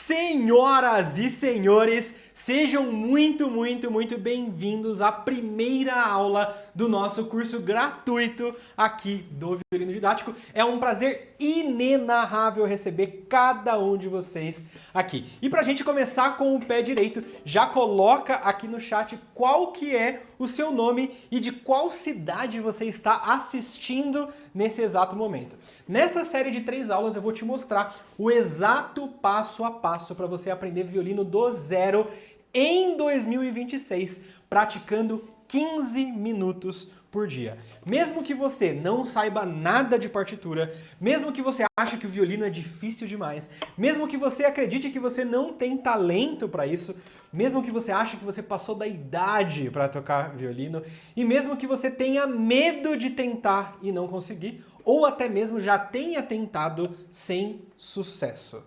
Senhoras e senhores, sejam muito bem-vindos à primeira aula do nosso curso gratuito aqui do Violino Didático. É um prazer inenarrável receber cada um de vocês aqui. E pra gente começar com o pé direito, já coloca aqui no chat qual que é o seu nome e de qual cidade você está assistindo nesse exato momento. Nessa série de 3 aulas eu vou te mostrar o exato passo a passo para você aprender violino do zero em 2026, praticando 15 minutos por dia. Mesmo que você não saiba nada de partitura, mesmo que você ache que o violino é difícil demais, mesmo que você acredite que você não tem talento para isso, mesmo que você ache que você passou da idade para tocar violino, e mesmo que você tenha medo de tentar e não conseguir, ou até mesmo já tenha tentado sem sucesso.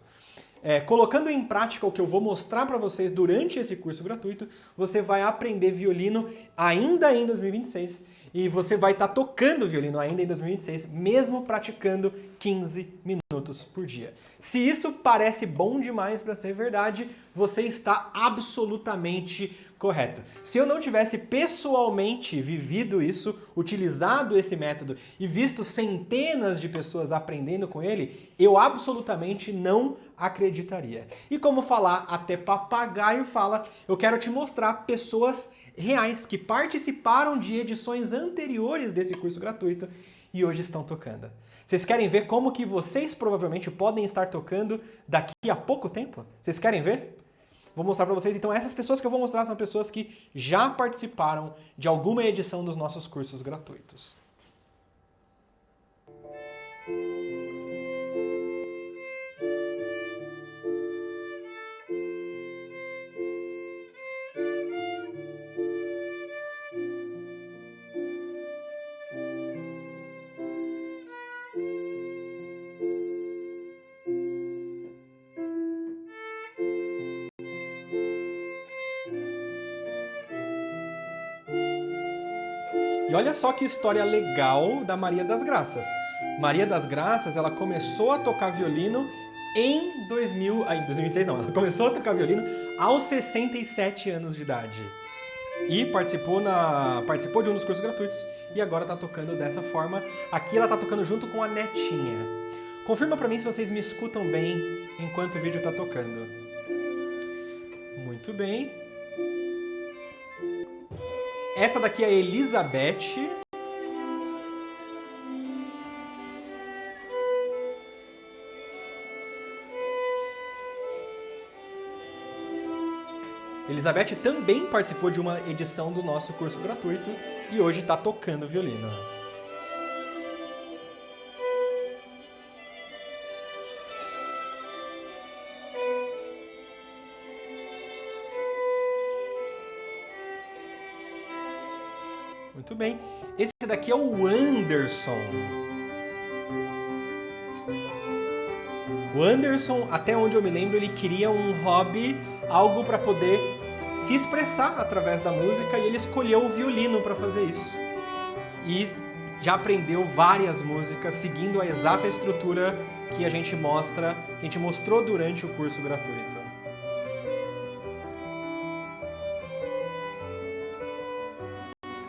Colocando em prática o que eu vou mostrar para vocês durante esse curso gratuito, você vai aprender violino ainda em 2026 e você vai estar tocando violino ainda em 2026, mesmo praticando 15 minutos por dia. Se isso parece bom demais para ser verdade, você está absolutamente correto. Se eu não tivesse pessoalmente vivido isso, utilizado esse método e visto centenas de pessoas aprendendo com ele, eu absolutamente não acreditaria. E como falar até papagaio fala, eu quero te mostrar pessoas reais que participaram de edições anteriores desse curso gratuito e hoje estão tocando. Vocês querem ver como que vocês provavelmente podem estar tocando daqui a pouco tempo? Vocês querem ver? Vou mostrar para vocês, então essas pessoas que eu vou mostrar são pessoas que já participaram de alguma edição dos nossos cursos gratuitos. E olha só que história legal da Maria das Graças. Maria das Graças, ela começou a tocar violino em 2026 não, ela começou a tocar violino aos 67 anos de idade. E participou de um dos cursos gratuitos e agora está tocando dessa forma. Aqui ela está tocando junto com a netinha. Confirma para mim se vocês me escutam bem enquanto o vídeo está tocando. Muito bem. Essa daqui é a Elizabeth. Elizabeth também participou de uma edição do nosso curso gratuito e hoje está tocando violino. Muito bem. Esse daqui é o Anderson. O Anderson, até onde eu me lembro, ele queria um hobby, algo para poder se expressar através da música e ele escolheu o violino para fazer isso. E já aprendeu várias músicas seguindo a exata estrutura que a gente mostrou durante o curso gratuito.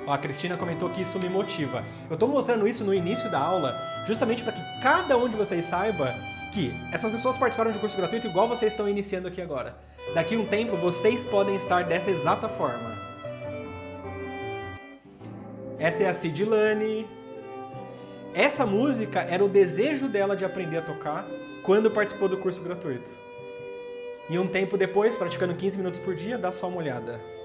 A Cristina comentou que isso me motiva. Eu estou mostrando isso no início da aula justamente para que cada um de vocês saiba que essas pessoas participaram de um curso gratuito igual vocês estão iniciando aqui agora. Daqui a um tempo vocês podem estar dessa exata forma. Essa é a Cidilane. Essa música era o desejo dela de aprender a tocar quando participou do curso gratuito. E um tempo depois, praticando 15 minutos por dia, dá só uma olhada.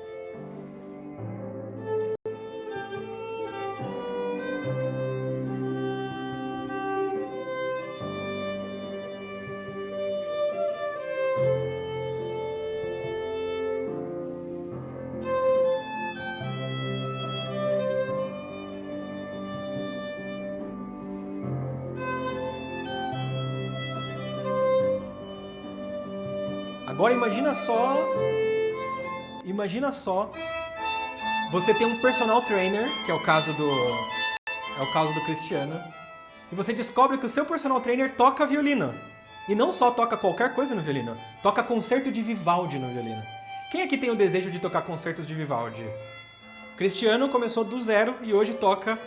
Agora imagina só, você tem um personal trainer, que é o caso do Cristiano, e você descobre que o seu personal trainer toca violino. E não só toca qualquer coisa no violino, toca concerto de Vivaldi no violino. Quem aqui tem o desejo de tocar concertos de Vivaldi? Cristiano começou do zero e hoje toca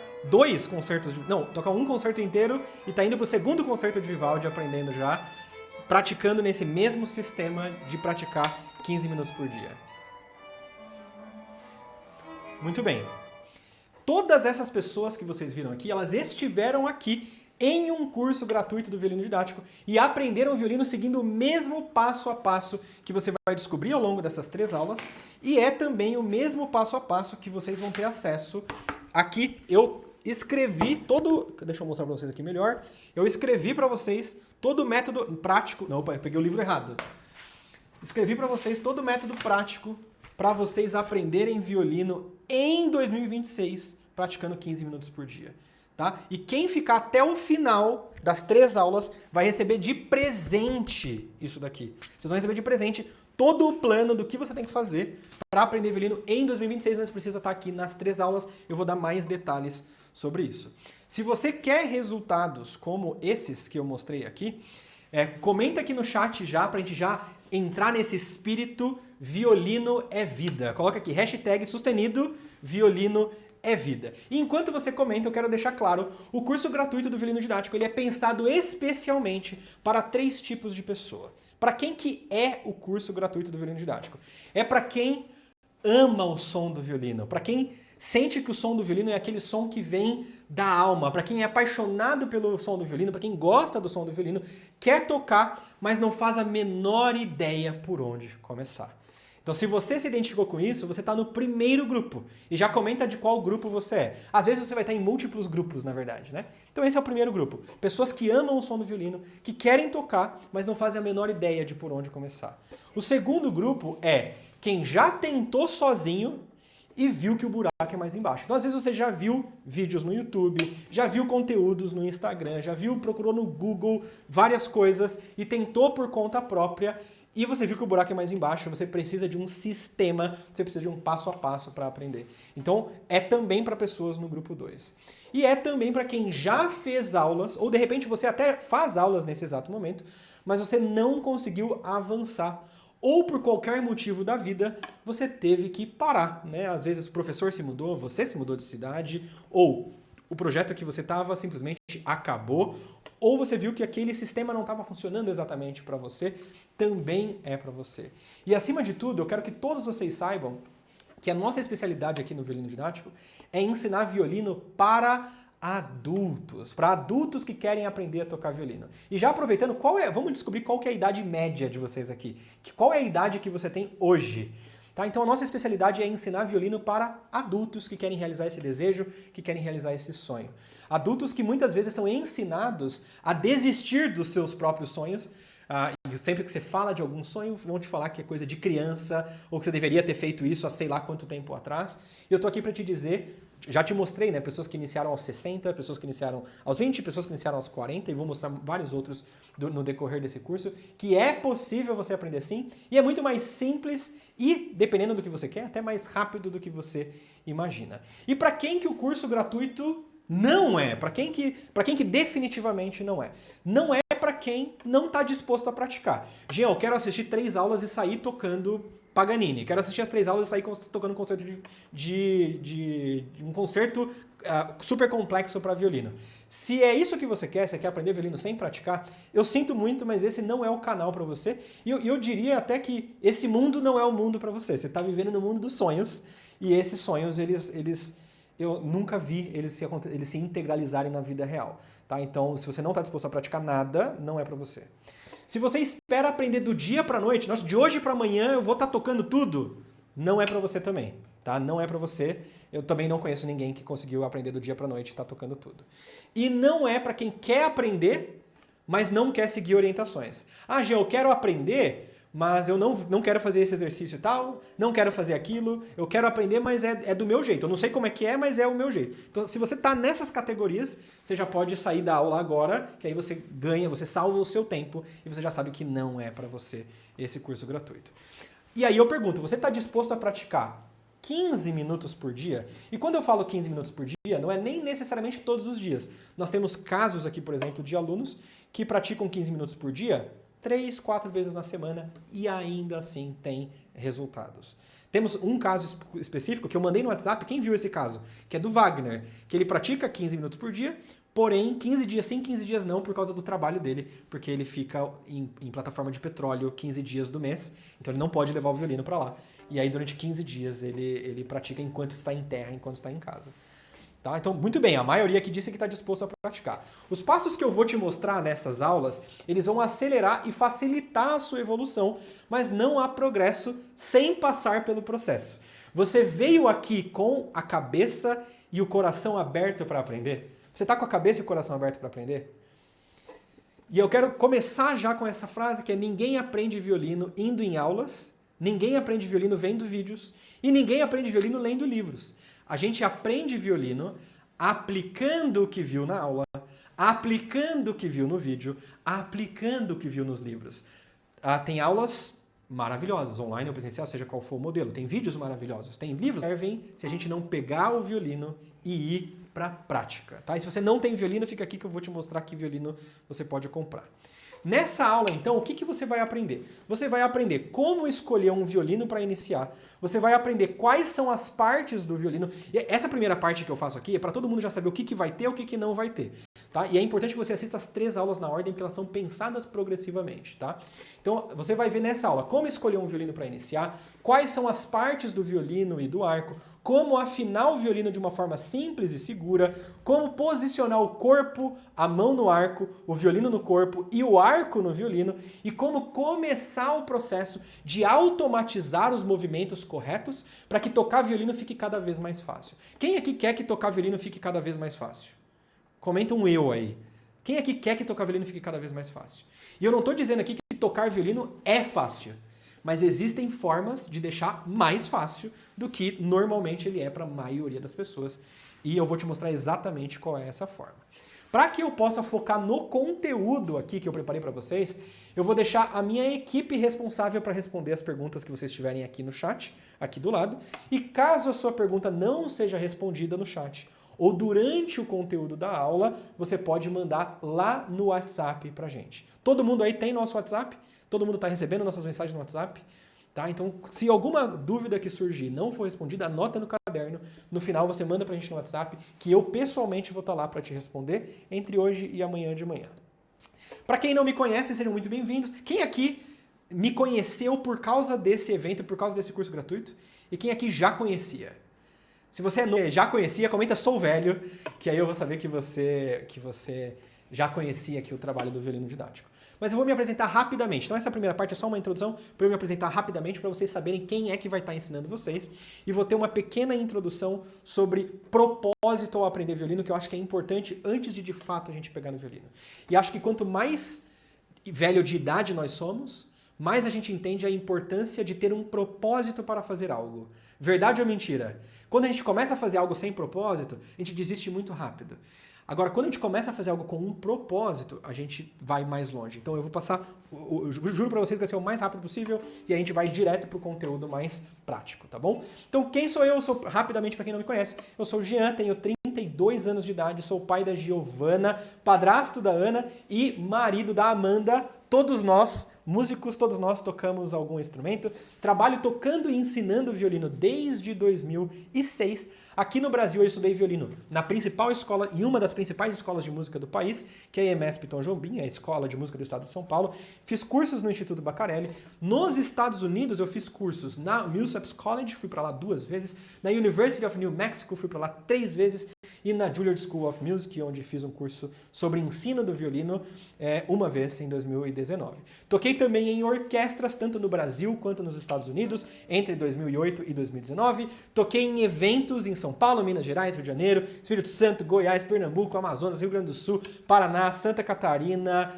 toca um concerto inteiro e tá indo pro segundo concerto de Vivaldi, aprendendo já, praticando nesse mesmo sistema de praticar 15 minutos por dia. Muito bem. Todas essas pessoas que vocês viram aqui, elas estiveram aqui em um curso gratuito do violino didático e aprenderam violino seguindo o mesmo passo a passo que você vai descobrir ao longo dessas 3 aulas, e é também o mesmo passo a passo que vocês vão ter acesso. Aqui eu escrevi deixa eu mostrar para vocês aqui melhor. Eu escrevi para vocês todo o método prático. Não, opa, eu peguei o livro errado. Escrevi para vocês todo o método prático para vocês aprenderem violino em 2026, praticando 15 minutos por dia. Tá? E quem ficar até o final das 3 aulas vai receber de presente isso daqui. Vocês vão receber de presente todo o plano do que você tem que fazer para aprender violino em 2026, mas precisa estar aqui nas 3 aulas. Eu vou dar mais detalhes sobre isso. Se você quer resultados como esses que eu mostrei aqui, comenta aqui no chat já, para a gente já entrar nesse espírito violino é vida. Coloca aqui, hashtag sustenido violino é vida. E enquanto você comenta, eu quero deixar claro, o curso gratuito do violino didático ele é pensado especialmente para 3 tipos de pessoa. Para quem que é o curso gratuito do violino didático? É para quem ama o som do violino, para quem sente que o som do violino é aquele som que vem da alma, para quem é apaixonado pelo som do violino, para quem gosta do som do violino, quer tocar, mas não faz a menor ideia por onde começar. Então, se você se identificou com isso, você está no primeiro grupo. E já comenta de qual grupo você é. Às vezes você vai estar em múltiplos grupos, na verdade, né? Então esse é o primeiro grupo. Pessoas que amam o som do violino, que querem tocar, mas não fazem a menor ideia de por onde começar. O segundo grupo é quem já tentou sozinho e viu que o buraco é mais embaixo. Então, às vezes você já viu vídeos no YouTube, já viu conteúdos no Instagram, procurou no Google várias coisas e tentou por conta própria. E você viu que o buraco é mais embaixo, você precisa de um sistema, você precisa de um passo a passo para aprender. Então, é também para pessoas no grupo 2. E é também para quem já fez aulas, ou de repente você até faz aulas nesse exato momento, mas você não conseguiu avançar. Ou por qualquer motivo da vida, você teve que parar, né? Às vezes o professor se mudou, você se mudou de cidade, ou o projeto que você estava simplesmente acabou, ou você viu que aquele sistema não estava funcionando exatamente para você, também é para você. E acima de tudo, eu quero que todos vocês saibam que a nossa especialidade aqui no violino didático é ensinar violino para adultos que querem aprender a tocar violino. E já aproveitando, vamos descobrir qual que é a idade média de vocês aqui. Qual é a idade que você tem hoje? Tá? Então a nossa especialidade é ensinar violino para adultos que querem realizar esse desejo, que querem realizar esse sonho. Adultos que muitas vezes são ensinados a desistir dos seus próprios sonhos. E sempre que você fala de algum sonho, vão te falar que é coisa de criança, ou que você deveria ter feito isso há sei lá quanto tempo atrás. E eu tô aqui para te dizer, já te mostrei, né? Pessoas que iniciaram aos 60, pessoas que iniciaram aos 20, pessoas que iniciaram aos 40, e vou mostrar vários outros no decorrer desse curso, que é possível você aprender sim, e é muito mais simples e, dependendo do que você quer, até mais rápido do que você imagina. E para quem que o curso gratuito não é? Para quem que definitivamente não é? Não é para quem não está disposto a praticar. Jean, eu quero assistir 3 aulas e sair tocando Paganini. Quero assistir as 3 aulas e sair tocando um concerto um concerto super complexo para violino. Se é isso que você quer aprender violino sem praticar, eu sinto muito, mas esse não é o canal para você. E eu diria até que esse mundo não é o mundo para você. Você está vivendo no mundo dos sonhos, e esses sonhos, eu nunca vi eles se integralizarem na vida real. Tá? Então, se você não está disposto a praticar nada, não é para você. Se você espera aprender do dia para a noite, de hoje para amanhã eu vou estar tocando tudo, não é para você também. Tá? Não é para você. Eu também não conheço ninguém que conseguiu aprender do dia para a noite e está tocando tudo. E não é para quem quer aprender, mas não quer seguir orientações. Jean, eu quero aprender, mas eu não quero fazer esse exercício e tal, não quero fazer aquilo, eu quero aprender, mas é do meu jeito. Eu não sei como é que é, mas é o meu jeito. Então, se você está nessas categorias, você já pode sair da aula agora, que aí você salva o seu tempo e você já sabe que não é para você esse curso gratuito. E aí eu pergunto, você está disposto a praticar 15 minutos por dia. E quando eu falo 15 minutos por dia, não é nem necessariamente todos os dias. Nós temos casos aqui, por exemplo, de alunos que praticam 15 minutos por dia 3, 4 vezes na semana e ainda assim tem resultados. Temos um caso específico que eu mandei no WhatsApp, quem viu esse caso? Que é do Wagner, que ele pratica 15 minutos por dia, porém 15 dias sim, 15 dias não, por causa do trabalho dele, porque ele fica em plataforma de petróleo 15 dias do mês, então ele não pode levar o violino para lá. E aí durante 15 dias ele pratica enquanto está em terra, enquanto está em casa. Tá? Então, muito bem, a maioria aqui disse que está disposto a praticar. Os passos que eu vou te mostrar nessas aulas, eles vão acelerar e facilitar a sua evolução, mas não há progresso sem passar pelo processo. Você veio aqui com a cabeça e o coração aberto para aprender? Você está com a cabeça e o coração aberto para aprender? E eu quero começar já com essa frase que é: ninguém aprende violino indo em aulas, ninguém aprende violino vendo vídeos e ninguém aprende violino lendo livros. A gente aprende violino aplicando o que viu na aula, aplicando o que viu no vídeo, aplicando o que viu nos livros. Tem aulas maravilhosas, online ou presencial, seja qual for o modelo. Tem vídeos maravilhosos, tem livros que servem se a gente não pegar o violino e ir para a prática. Tá? E se você não tem violino, fica aqui que eu vou te mostrar que violino você pode comprar. Nessa aula, então, o que você vai aprender? Você vai aprender como escolher um violino para iniciar. Você vai aprender quais são as partes do violino. E essa primeira parte que eu faço aqui é para todo mundo já saber o que vai ter e o que não vai ter. Tá? E é importante que você assista as 3 aulas na ordem, porque elas são pensadas progressivamente. Tá? Então, você vai ver nessa aula como escolher um violino para iniciar, quais são as partes do violino e do arco, como afinar o violino de uma forma simples e segura, como posicionar o corpo, a mão no arco, o violino no corpo e o arco no violino, e como começar o processo de automatizar os movimentos corretos para que tocar violino fique cada vez mais fácil. Quem aqui quer que tocar violino fique cada vez mais fácil? Comenta um eu aí. Quem aqui quer que tocar violino fique cada vez mais fácil? E eu não estou dizendo aqui que tocar violino é fácil, mas existem formas de deixar mais fácil do que normalmente ele é para a maioria das pessoas. E eu vou te mostrar exatamente qual é essa forma. Para que eu possa focar no conteúdo aqui que eu preparei para vocês, eu vou deixar a minha equipe responsável para responder as perguntas que vocês tiverem aqui no chat, aqui do lado. E caso a sua pergunta não seja respondida no chat ou durante o conteúdo da aula, você pode mandar lá no WhatsApp para gente. Todo mundo aí tem nosso WhatsApp? Todo mundo está recebendo nossas mensagens no WhatsApp? Tá? Então, se alguma dúvida que surgir não for respondida, anota no caderno. No final, você manda para a gente no WhatsApp, que eu pessoalmente vou estar lá para te responder entre hoje e amanhã de manhã. Para quem não me conhece, sejam muito bem-vindos. Quem aqui me conheceu por causa desse evento, por causa desse curso gratuito? E quem aqui já conhecia? Se você já conhecia, comenta "sou velho", que aí eu vou saber que você já conhecia aqui o trabalho do violino didático. Mas eu vou me apresentar rapidamente. Então essa primeira parte é só uma introdução para eu me apresentar rapidamente para vocês saberem quem é que vai estar ensinando vocês. E vou ter uma pequena introdução sobre propósito ao aprender violino, que eu acho que é importante antes de fato a gente pegar no violino. E acho que quanto mais velho de idade nós somos, mais a gente entende a importância de ter um propósito para fazer algo. Verdade ou mentira? Quando a gente começa a fazer algo sem propósito, a gente desiste muito rápido. Agora, quando a gente começa a fazer algo com um propósito, a gente vai mais longe. Então eu vou passar, eu juro pra vocês que vai ser o mais rápido possível e a gente vai direto pro conteúdo mais prático, tá bom? Então quem sou eu? Eu sou, rapidamente, pra quem não me conhece, eu sou o Jean, tenho 32 anos de idade, sou pai da Giovana, padrasto da Ana e marido da Amanda. Todos nós, músicos, todos nós tocamos algum instrumento. Trabalho tocando e ensinando violino desde 2006. Aqui no Brasil eu estudei violino na principal escola, em uma das principais escolas de música do país, que é a EMESP Tom Jobim, a Escola de Música do Estado de São Paulo. Fiz cursos no Instituto Baccarelli. Nos Estados Unidos eu fiz cursos na Millsaps College, fui para lá 2 vezes. Na University of New Mexico fui para lá 3 vezes. E na Juilliard School of Music, onde fiz um curso sobre ensino do violino, uma vez em 2019. Toquei também em orquestras, tanto no Brasil quanto nos Estados Unidos, entre 2008 e 2019. Toquei em eventos em São Paulo, Minas Gerais, Rio de Janeiro, Espírito Santo, Goiás, Pernambuco, Amazonas, Rio Grande do Sul, Paraná, Santa Catarina,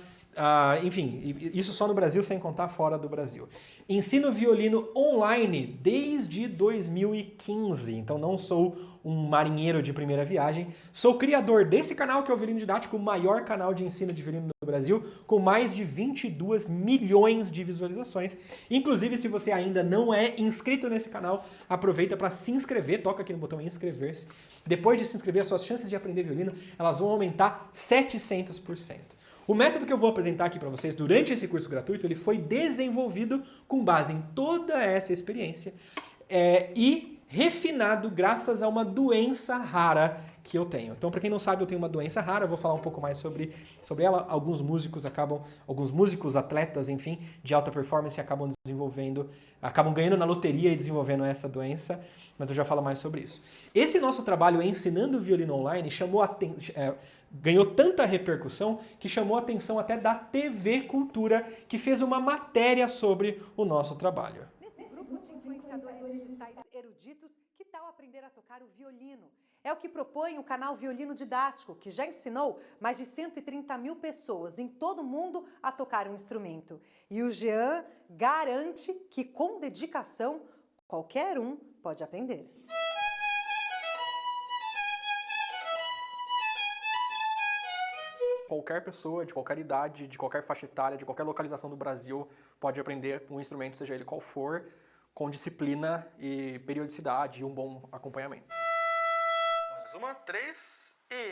enfim, isso só no Brasil, sem contar fora do Brasil. Ensino violino online desde 2015, então não sou um marinheiro de primeira viagem. Sou criador desse canal, que é o Violino Didático, o maior canal de ensino de violino do Brasil, com mais de 22 milhões de visualizações. Inclusive, se você ainda não é inscrito nesse canal, aproveita para se inscrever, toca aqui no botão inscrever-se. Depois de se inscrever, as suas chances de aprender violino, elas vão aumentar 700%. O método que eu vou apresentar aqui para vocês durante esse curso gratuito, ele foi desenvolvido com base em toda essa experiência e refinado graças a uma doença rara que eu tenho. Então, para quem não sabe, eu tenho uma doença rara, eu vou falar um pouco mais sobre ela. Alguns músicos, atletas, enfim, de alta performance acabam ganhando na loteria e desenvolvendo essa doença, mas eu já falo mais sobre isso. Esse nosso trabalho ensinando violino online ganhou tanta repercussão que chamou a atenção até da TV Cultura, que fez uma matéria sobre o nosso trabalho. Nesse grupo de influenciadores digitais eruditos, que tal aprender a tocar o violino? É o que propõe o canal Violino Didático, que já ensinou mais de 130 mil pessoas em todo o mundo a tocar um instrumento. E o Jean garante que com dedicação, qualquer um pode aprender. Qualquer pessoa, de qualquer idade, de qualquer faixa etária, de qualquer localização do Brasil pode aprender um instrumento, seja ele qual for, com disciplina e periodicidade e um bom acompanhamento. Mais uma, 3 e...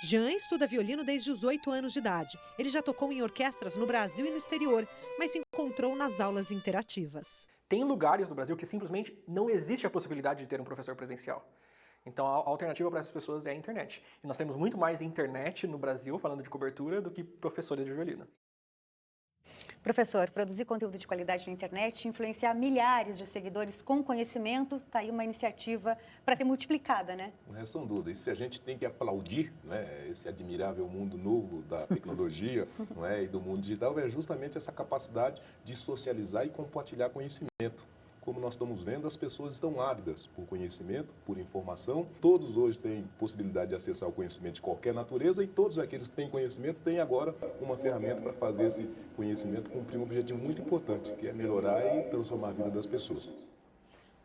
Jean estuda violino desde os 8 anos de idade. Ele já tocou em orquestras no Brasil e no exterior, mas se encontrou nas aulas interativas. Tem lugares no Brasil que simplesmente não existe a possibilidade de ter um professor presencial. Então a alternativa para essas pessoas é a internet. E nós temos muito mais internet no Brasil, falando de cobertura, do que professores de violino. Professor, produzir conteúdo de qualidade na internet, influenciar milhares de seguidores com conhecimento, está aí uma iniciativa para ser multiplicada, né? Não resta dúvida. Isso a gente tem que aplaudir, né? Esse admirável mundo novo da tecnologia e do mundo digital, é justamente essa capacidade de socializar e compartilhar conhecimento. Como nós estamos vendo, as pessoas estão ávidas por conhecimento, por informação. Todos hoje têm possibilidade de acessar o conhecimento de qualquer natureza e todos aqueles que têm conhecimento têm agora uma ferramenta para fazer esse conhecimento cumprir um objetivo muito importante, que é melhorar e transformar a vida das pessoas.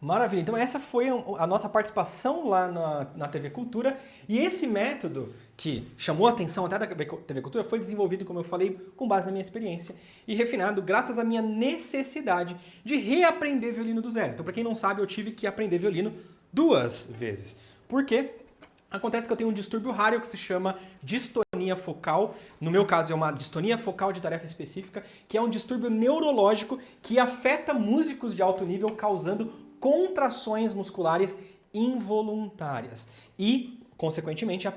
Maravilha, então essa foi a nossa participação lá na TV Cultura, e esse método que chamou a atenção até da TV Cultura foi desenvolvido, como eu falei, com base na minha experiência e refinado graças à minha necessidade de reaprender violino do zero. Então, para quem não sabe, eu tive que aprender violino 2 vezes. Por quê? Acontece que eu tenho um distúrbio raro que se chama distonia focal. No meu caso, é uma distonia focal de tarefa específica, que é um distúrbio neurológico que afeta músicos de alto nível, causando contrações musculares involuntárias e, consequentemente, a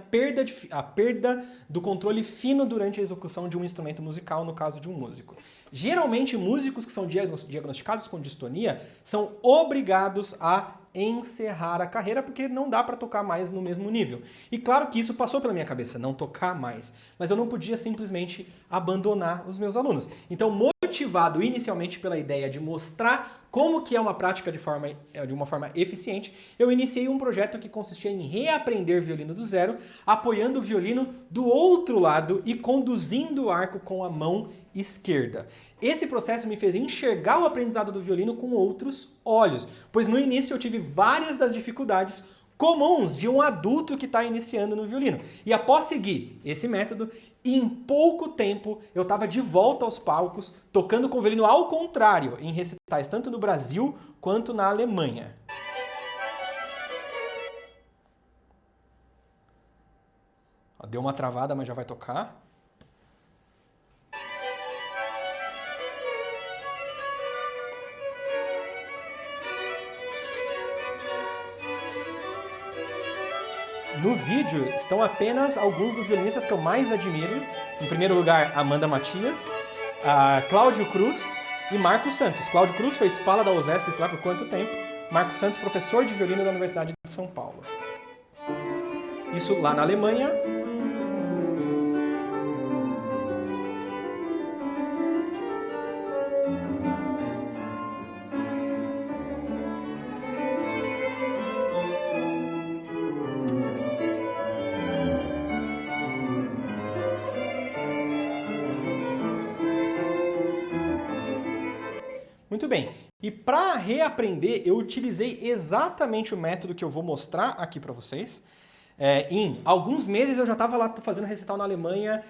perda do controle fino durante a execução de um instrumento musical, no caso de um músico. Geralmente, músicos que são diagnosticados com distonia são obrigados a encerrar a carreira porque não dá para tocar mais no mesmo nível. E claro que isso passou pela minha cabeça, não tocar mais. Mas eu não podia simplesmente abandonar os meus alunos. Então, motivado inicialmente pela ideia de mostrar como que é uma prática de uma forma eficiente, eu iniciei um projeto que consistia em reaprender violino do zero, apoiando o violino do outro lado e conduzindo o arco com a mão esquerda. Esse processo me fez enxergar o aprendizado do violino com outros olhos, pois no início eu tive várias das dificuldades comuns de um adulto que está iniciando no violino. E após seguir esse método, em pouco tempo eu estava de volta aos palcos, tocando com violino ao contrário, em recitais tanto no Brasil quanto na Alemanha. Deu uma travada, mas já vai tocar. No vídeo estão apenas alguns dos violinistas que eu mais admiro. Em primeiro lugar, Amanda Matias, Cláudio Cruz e Marcos Santos. Cláudio Cruz foi espala da USESP, sei lá por quanto tempo. Marcos Santos, professor de violino da Universidade de São Paulo. Isso lá na Alemanha. Muito bem. E para reaprender, eu utilizei exatamente o método que eu vou mostrar aqui para vocês. Em alguns meses eu já estava lá fazendo recital na Alemanha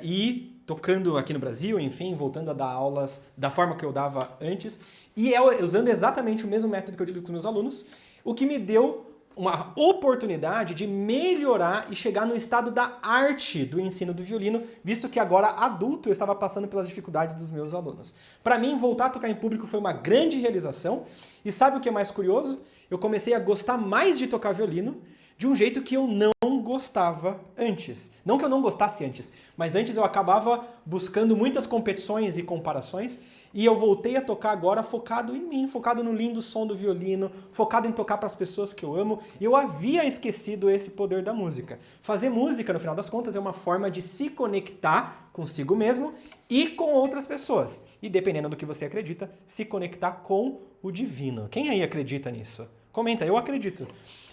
e tocando aqui no Brasil, enfim, voltando a dar aulas da forma que eu dava antes. E usando exatamente o mesmo método que eu utilizo com os meus alunos, o que me deu uma oportunidade de melhorar e chegar no estado da arte do ensino do violino, visto que agora adulto eu estava passando pelas dificuldades dos meus alunos. Para mim, voltar a tocar em público foi uma grande realização. E sabe o que é mais curioso? Eu comecei a gostar mais de tocar violino de um jeito que eu não gostava antes. Não que eu não gostasse antes, mas antes eu acabava buscando muitas competições e comparações e eu voltei a tocar agora focado em mim, focado no lindo som do violino, focado em tocar para as pessoas que eu amo. E eu havia esquecido esse poder da música. Fazer música, no final das contas, é uma forma de se conectar consigo mesmo e com outras pessoas. E dependendo do que você acredita, se conectar com o divino. Quem aí acredita nisso? Comenta, eu acredito.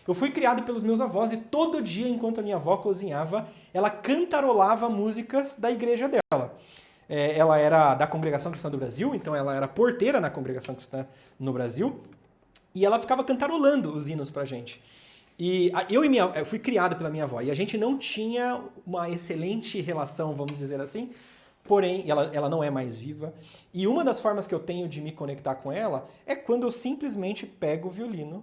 Eu fui criado pelos meus avós e todo dia, enquanto a minha avó cozinhava, ela cantarolava músicas da igreja dela. Ela era da Congregação Cristã do Brasil, então ela era porteira na Congregação Cristã no Brasil, e ela ficava cantarolando os hinos pra gente. E eu fui criado pela minha avó, e a gente não tinha uma excelente relação, vamos dizer assim, porém, ela não é mais viva, e uma das formas que eu tenho de me conectar com ela é quando eu simplesmente pego o violino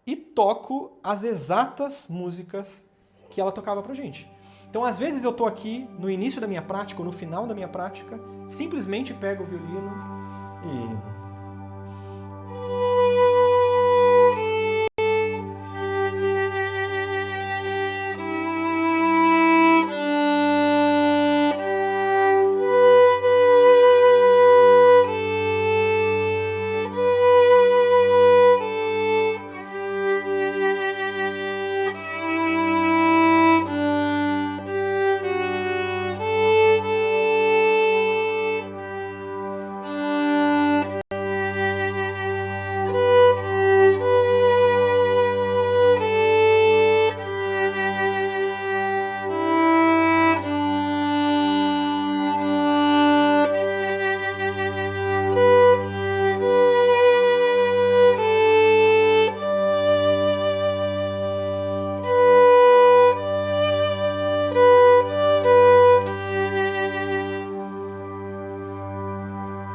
e toco as exatas músicas que ela tocava pra gente. Então, às vezes eu tô aqui no início da minha prática ou no final da minha prática, simplesmente pego o violino e...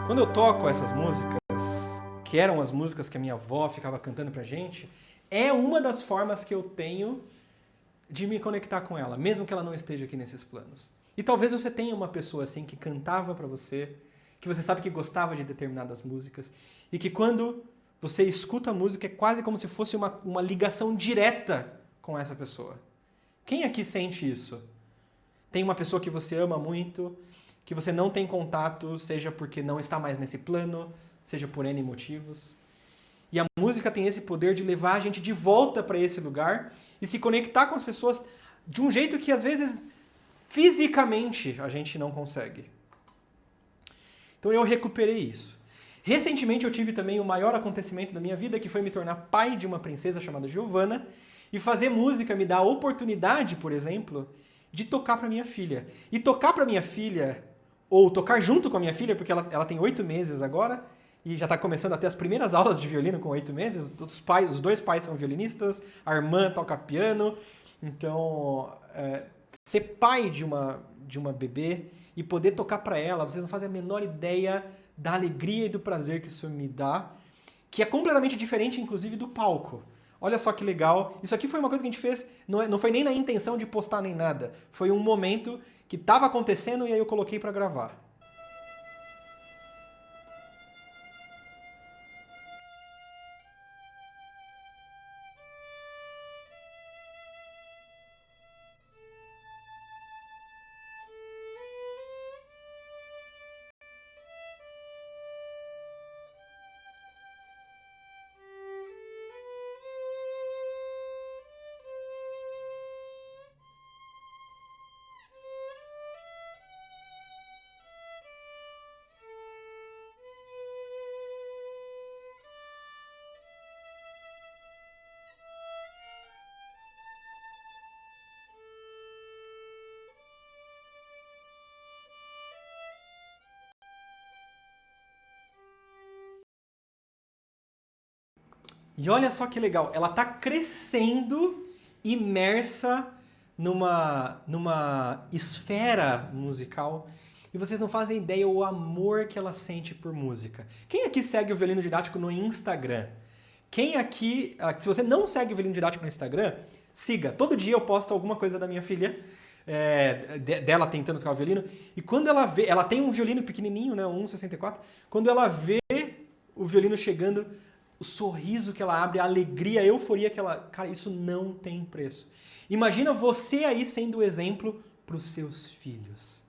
Quando eu toco essas músicas, que eram as músicas que a minha avó ficava cantando pra gente, é uma das formas que eu tenho de me conectar com ela, mesmo que ela não esteja aqui nesses planos. E talvez você tenha uma pessoa assim que cantava pra você, que você sabe que gostava de determinadas músicas, e que quando você escuta a música é quase como se fosse uma ligação direta com essa pessoa. Quem aqui sente isso? Tem uma pessoa que você ama muito, que você não tem contato, seja porque não está mais nesse plano, seja por N motivos. E a música tem esse poder de levar a gente de volta para esse lugar e se conectar com as pessoas de um jeito que às vezes fisicamente a gente não consegue. Então eu recuperei isso. Recentemente eu tive também o maior acontecimento da minha vida, que foi me tornar pai de uma princesa chamada Giovanna, e fazer música me dá a oportunidade, por exemplo, de tocar para minha filha. E tocar para minha filha, ou tocar junto com a minha filha, porque ela tem 8 meses agora, e já está começando a ter as primeiras aulas de violino com 8 meses. Os dois pais são violinistas, a irmã toca piano. Então, ser pai de uma bebê e poder tocar para ela, vocês não fazem a menor ideia da alegria e do prazer que isso me dá, que é completamente diferente, inclusive, do palco. Olha só que legal. Isso aqui foi uma coisa que a gente fez, não foi nem na intenção de postar nem nada. Foi um momento que estava acontecendo e aí eu coloquei para gravar. E olha só que legal, ela está crescendo imersa numa esfera musical e vocês não fazem ideia o amor que ela sente por música. Quem aqui segue o Violino Didático no Instagram? Quem aqui, se você não segue o Violino Didático no Instagram, siga. Todo dia eu posto alguma coisa da minha filha, dela tentando tocar o violino, e quando ela vê, ela tem um violino pequenininho, né, um 1,64, quando ela vê o violino chegando, o sorriso que ela abre, a alegria, a euforia que ela... Cara, isso não tem preço. Imagina você aí sendo exemplo para os seus filhos.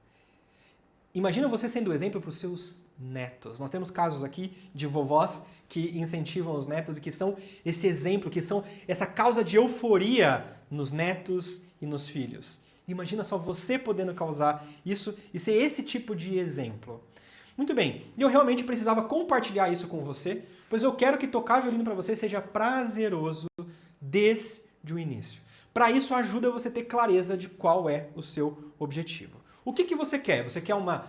Imagina você sendo exemplo para os seus netos. Nós temos casos aqui de vovós que incentivam os netos e que são esse exemplo, que são essa causa de euforia nos netos e nos filhos. Imagina só você podendo causar isso e ser esse tipo de exemplo. Muito bem, eu realmente precisava compartilhar isso com você, pois eu quero que tocar violino para você seja prazeroso desde o início. Para isso, ajuda você a ter clareza de qual é o seu objetivo. O que você quer? Você quer uma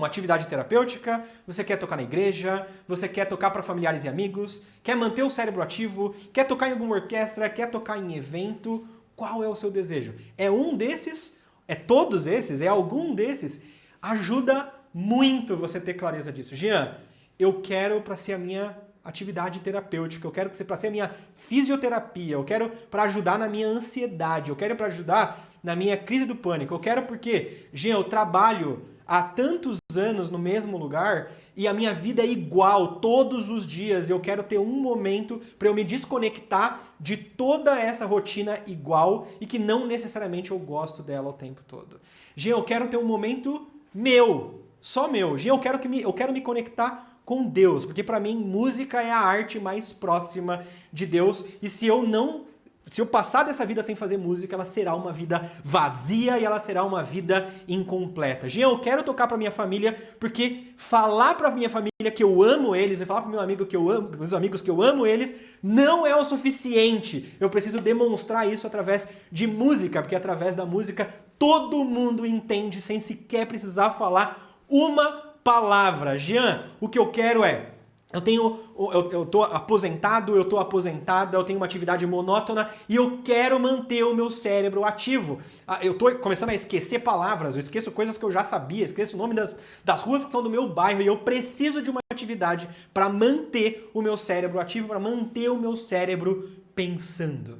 atividade terapêutica? Você quer tocar na igreja? Você quer tocar para familiares e amigos? Quer manter o cérebro ativo? Quer tocar em alguma orquestra? Quer tocar em evento? Qual é o seu desejo? É um desses? É todos esses? É algum desses? Ajuda muito você ter clareza disso. Jean, eu quero para ser a minha atividade terapêutica, eu quero que você para ser a minha fisioterapia, eu quero para ajudar na minha ansiedade, eu quero para ajudar na minha crise do pânico, eu quero porque, Jean, eu trabalho há tantos anos no mesmo lugar e a minha vida é igual todos os dias, eu quero ter um momento para eu me desconectar de toda essa rotina igual e que não necessariamente eu gosto dela o tempo todo. Jean, eu quero ter um momento meu, só meu. Jean, eu quero me conectar com Deus, porque para mim música é a arte mais próxima de Deus e se eu passar dessa vida sem fazer música, ela será uma vida vazia e ela será uma vida incompleta. Jean, eu quero tocar para minha família porque falar para minha família que eu amo eles e falar para meu amigo que eu amo, meus amigos que eu amo eles, não é o suficiente. Eu preciso demonstrar isso através de música, porque através da música todo mundo entende sem sequer precisar falar uma palavra. Jean, o que eu quero é, eu tô aposentado, eu tô aposentada, eu tenho uma atividade monótona e eu quero manter o meu cérebro ativo. Eu tô começando a esquecer palavras, eu esqueço coisas que eu já sabia, esqueço o nome das ruas que são do meu bairro e eu preciso de uma atividade para manter o meu cérebro ativo, para manter o meu cérebro pensando.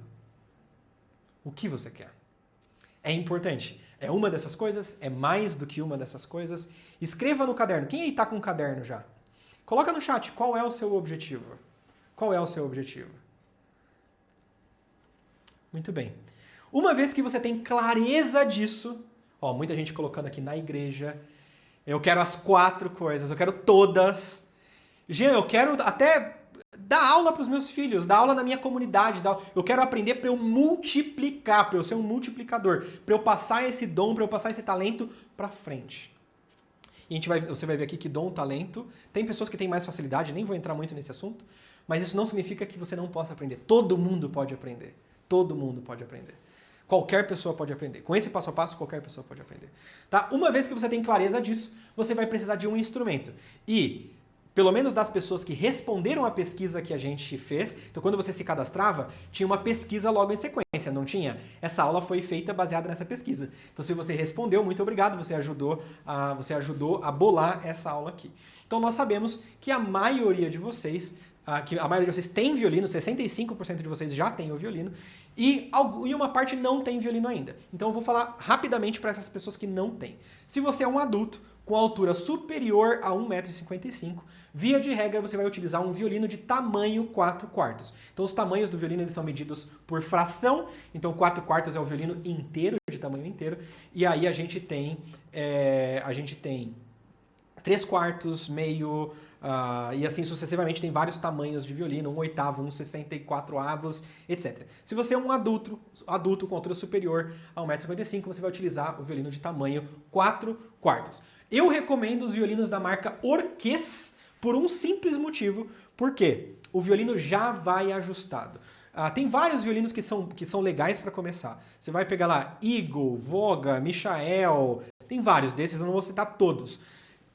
O que você quer? É importante. É uma dessas coisas? É mais do que uma dessas coisas? Escreva no caderno. Quem aí está com um caderno já? Coloca no chat qual é o seu objetivo. Qual é o seu objetivo? Muito bem. Uma vez que você tem clareza disso, ó, muita gente colocando aqui na igreja, eu quero as 4 coisas, eu quero todas. Jean, eu quero até dar aula para os meus filhos, dar aula na minha comunidade, eu quero aprender para eu multiplicar, para eu ser um multiplicador, para eu passar esse dom, para eu passar esse talento para frente. E você vai ver aqui que dom, talento, tem pessoas que têm mais facilidade, nem vou entrar muito nesse assunto, mas isso não significa que você não possa aprender. Todo mundo pode aprender. Todo mundo pode aprender. Qualquer pessoa pode aprender. Com esse passo a passo, qualquer pessoa pode aprender. Tá? Uma vez que você tem clareza disso, você vai precisar de um instrumento. E pelo menos das pessoas que responderam a pesquisa que a gente fez, então quando você se cadastrava, tinha uma pesquisa logo em sequência, não tinha? Essa aula foi feita baseada nessa pesquisa. Então se você respondeu, muito obrigado, você ajudou a bolar essa aula aqui. Então nós sabemos que a maioria de vocês tem violino, 65% de vocês já tem o violino, e uma parte não tem violino ainda. Então eu vou falar rapidamente para essas pessoas que não têm. Se você é um adulto com altura superior a 1,55 m, via de regra você vai utilizar um violino de tamanho 4/4. Então os tamanhos do violino eles são medidos por fração, então 4/4 é o violino inteiro, de tamanho inteiro, e aí a gente tem 3/4, meio, e assim sucessivamente tem vários tamanhos de violino, 1/8, 1/64, etc. Se você é um adulto com altura superior a 1,55 m, você vai utilizar o violino de tamanho 4/4. Eu recomendo os violinos da marca Orquês por um simples motivo, porque o violino já vai ajustado. Tem vários violinos que são legais para começar. Você vai pegar lá Eagle, Voga, Michael, tem vários desses, eu não vou citar todos.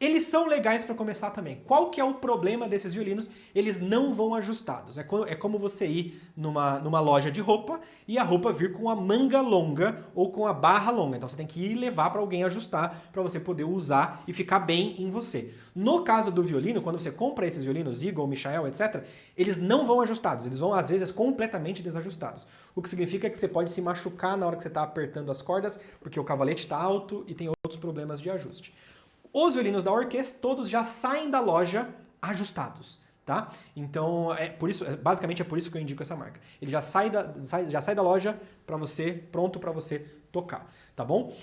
Eles são legais para começar também. Qual que é o problema desses violinos? Eles não vão ajustados. É como você ir numa loja de roupa e a roupa vir com a manga longa ou com a barra longa. Então você tem que ir levar para alguém ajustar para você poder usar e ficar bem em você. No caso do violino, quando você compra esses violinos, Eagle, Michael, etc., eles não vão ajustados. Eles vão, às vezes, completamente desajustados. O que significa que você pode se machucar na hora que você está apertando as cordas, porque o cavalete está alto e tem outros problemas de ajuste. Os violinos da Orquest, todos já saem da loja ajustados, tá? Então, basicamente é por isso que eu indico essa marca. Ele já sai da loja pronto para você tocar, tá bom?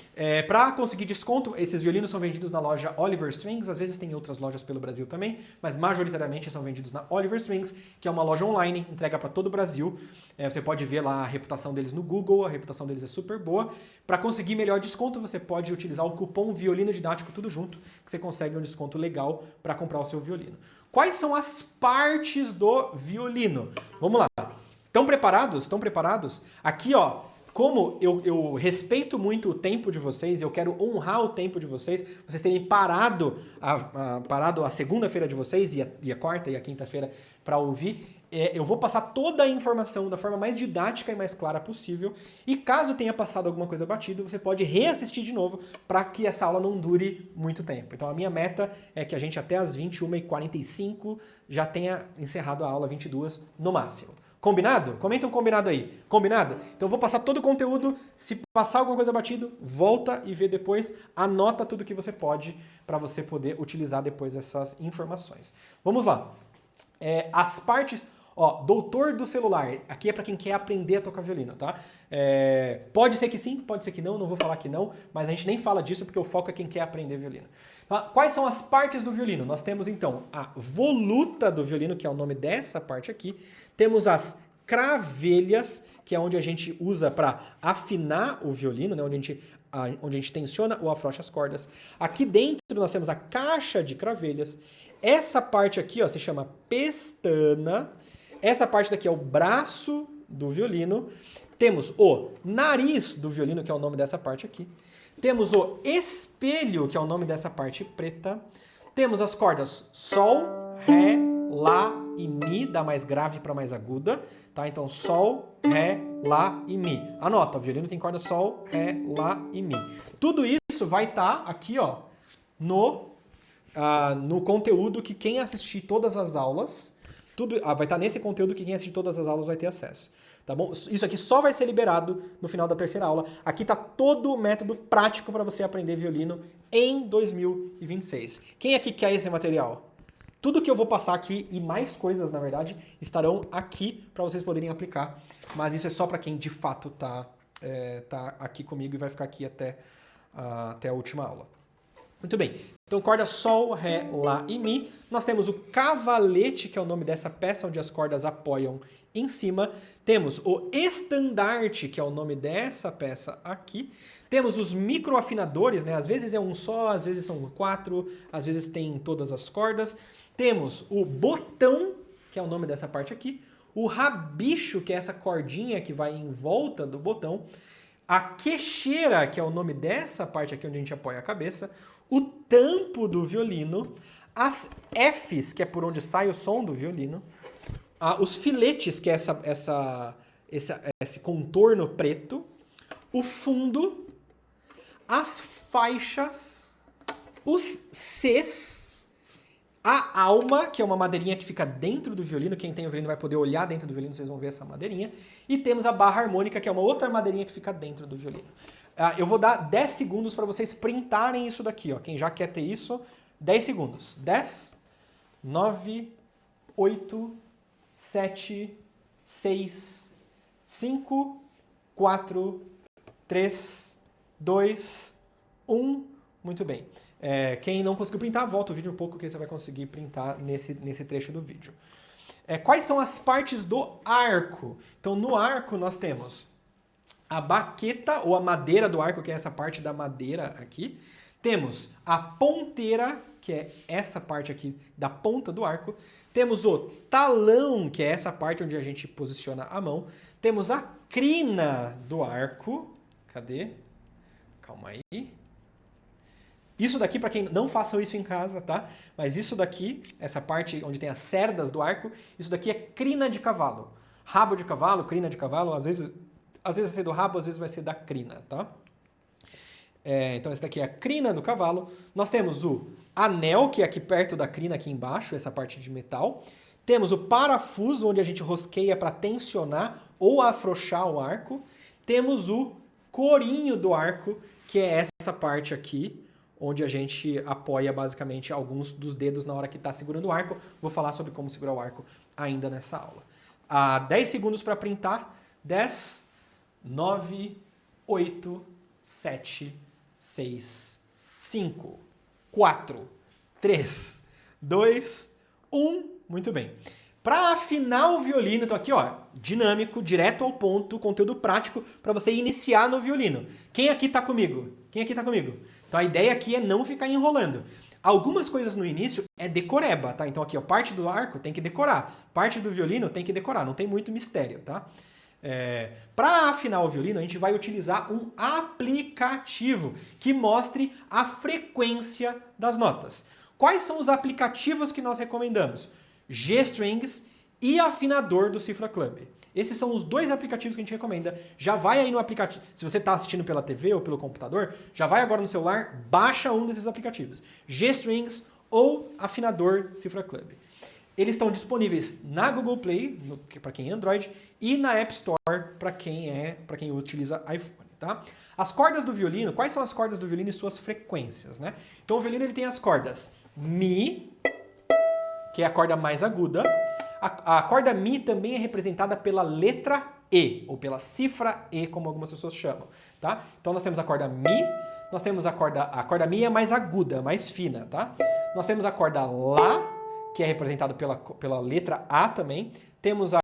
Para conseguir desconto, esses violinos são vendidos na loja Oliver Strings, às vezes tem outras lojas pelo Brasil também, mas majoritariamente são vendidos na Oliver Strings, que é uma loja online, entrega para todo o Brasil. Você pode ver lá a reputação deles no Google, a reputação deles é super boa. Para conseguir melhor desconto, você pode utilizar o cupom Violino Didático, tudo junto, que você consegue um desconto legal para comprar o seu violino. Quais são as partes do violino? Vamos lá. Estão preparados? Estão preparados? Aqui, ó. Como eu respeito muito o tempo de vocês, eu quero honrar o tempo de vocês terem parado a segunda-feira de vocês e a quarta e a quinta-feira para ouvir, eu vou passar toda a informação da forma mais didática e mais clara possível. E caso tenha passado alguma coisa batida, você pode reassistir de novo para que essa aula não dure muito tempo. Então a minha meta é que a gente até as 21h45 já tenha encerrado a aula 22 no máximo. Combinado? Comenta um combinado aí. Combinado? Então eu vou passar todo o conteúdo. Se passar alguma coisa batido, volta e vê depois. Anota tudo que você pode para você poder utilizar depois essas informações. Vamos lá. As partes... Ó, doutor do celular. Aqui é para quem quer aprender a tocar violino, tá? Pode ser que sim, pode ser que não vou falar que não, mas a gente nem fala disso porque o foco é quem quer aprender violino. Tá? Quais são as partes do violino? Nós temos então a voluta do violino, que é o nome dessa parte aqui. Temos as cravelhas, que é onde a gente usa para afinar o violino, né? onde a gente tensiona ou afrouxa as cordas. Aqui dentro nós temos a caixa de cravelhas. Essa parte aqui, ó, se chama pestana. Essa parte daqui é o braço do violino. Temos o nariz do violino, que é o nome dessa parte aqui. Temos o espelho, que é o nome dessa parte preta. Temos as cordas Sol, Ré, Lá e Mi, da mais grave para mais aguda. Tá? Então, Sol, Ré, Lá e Mi. Anota, o violino tem corda Sol, Ré, Lá e Mi. Tudo isso vai estar aqui, ó, no conteúdo que quem assistir todas as aulas... vai estar nesse conteúdo que quem assistir todas as aulas vai ter acesso. Tá bom? Isso aqui só vai ser liberado no final da terceira aula. Aqui está todo o método prático para você aprender violino em 2026. Quem aqui quer esse material? Tudo que eu vou passar aqui e mais coisas, na verdade, estarão aqui para vocês poderem aplicar. Mas isso é só para quem de fato tá aqui comigo e vai ficar aqui até a última aula. Muito bem. Então, corda Sol, Ré, Lá e Mi. Nós temos o cavalete, que é o nome dessa peça onde as cordas apoiam em cima. Temos o estandarte, que é o nome dessa peça aqui. Temos os microafinadores, né? Às vezes é um só, às vezes são 4, às vezes tem todas as cordas. Temos o botão, que é o nome dessa parte aqui. O rabicho, que é essa cordinha que vai em volta do botão. A queixeira, que é o nome dessa parte aqui onde a gente apoia a cabeça. O tampo do violino, as Fs, que é por onde sai o som do violino, os filetes, que é esse contorno preto, o fundo, as faixas, os Cs, a alma, que é uma madeirinha que fica dentro do violino, quem tem o violino vai poder olhar dentro do violino, vocês vão ver essa madeirinha, e temos a barra harmônica, que é uma outra madeirinha que fica dentro do violino. Eu vou dar 10 segundos para vocês printarem isso daqui, ó. Quem já quer ter isso, 10 segundos. 10, 9, 8, 7, 6, 5, 4, 3, 2, 1. Muito bem. Quem não conseguiu printar, volta o vídeo um pouco que você vai conseguir printar nesse trecho do vídeo. Quais são as partes do arco? Então, no arco nós temos a baqueta, ou a madeira do arco, que é essa parte da madeira aqui. Temos a ponteira, que é essa parte aqui da ponta do arco. Temos o talão, que é essa parte onde a gente posiciona a mão. Temos a crina do arco. Cadê? Calma aí. Isso daqui, para quem não façam isso em casa, tá? Mas isso daqui, essa parte onde tem as cerdas do arco, isso daqui é crina de cavalo. Rabo de cavalo, crina de cavalo, às vezes vai ser do rabo, às vezes vai ser da crina, tá? Então esse daqui é a crina do cavalo. Nós temos o anel, que é aqui perto da crina, aqui embaixo, essa parte de metal. Temos o parafuso, onde a gente rosqueia para tensionar ou afrouxar o arco. Temos o corinho do arco, que é essa parte aqui, onde a gente apoia basicamente alguns dos dedos na hora que está segurando o arco. Vou falar sobre como segurar o arco ainda nessa aula. 10 segundos para printar. 10, 9, 8, 7, 6, 5, 4, 3, 2, 1. Muito bem. Para afinar o violino, então aqui, ó, dinâmico, direto ao ponto, conteúdo prático para você iniciar no violino. Quem aqui tá comigo? Quem aqui tá comigo? Então a ideia aqui é não ficar enrolando. Algumas coisas no início é decoreba, tá? Então aqui, ó, parte do arco tem que decorar, parte do violino tem que decorar, não tem muito mistério, tá? Para afinar o violino, a gente vai utilizar um aplicativo que mostre a frequência das notas. Quais são os aplicativos que nós recomendamos? G-Strings e afinador do Cifra Club. Esses são os dois aplicativos que a gente recomenda. Já vai aí no aplicativo, se você está assistindo pela TV ou pelo computador, já vai agora no celular, baixa um desses aplicativos. G-Strings ou afinador Cifra Club. Eles estão disponíveis na Google Play, para quem é Android, e na App Store para quem utiliza iPhone, tá? As cordas do violino, quais são as cordas do violino e suas frequências, né? Então o violino ele tem as cordas Mi, que é a corda mais aguda. A corda Mi também é representada pela letra E, ou pela cifra E, como algumas pessoas chamam, tá? Então nós temos a corda Mi, nós temos a corda Mi é mais aguda, mais fina, tá? Nós temos a corda Lá, que é representada pela letra A também. Temos a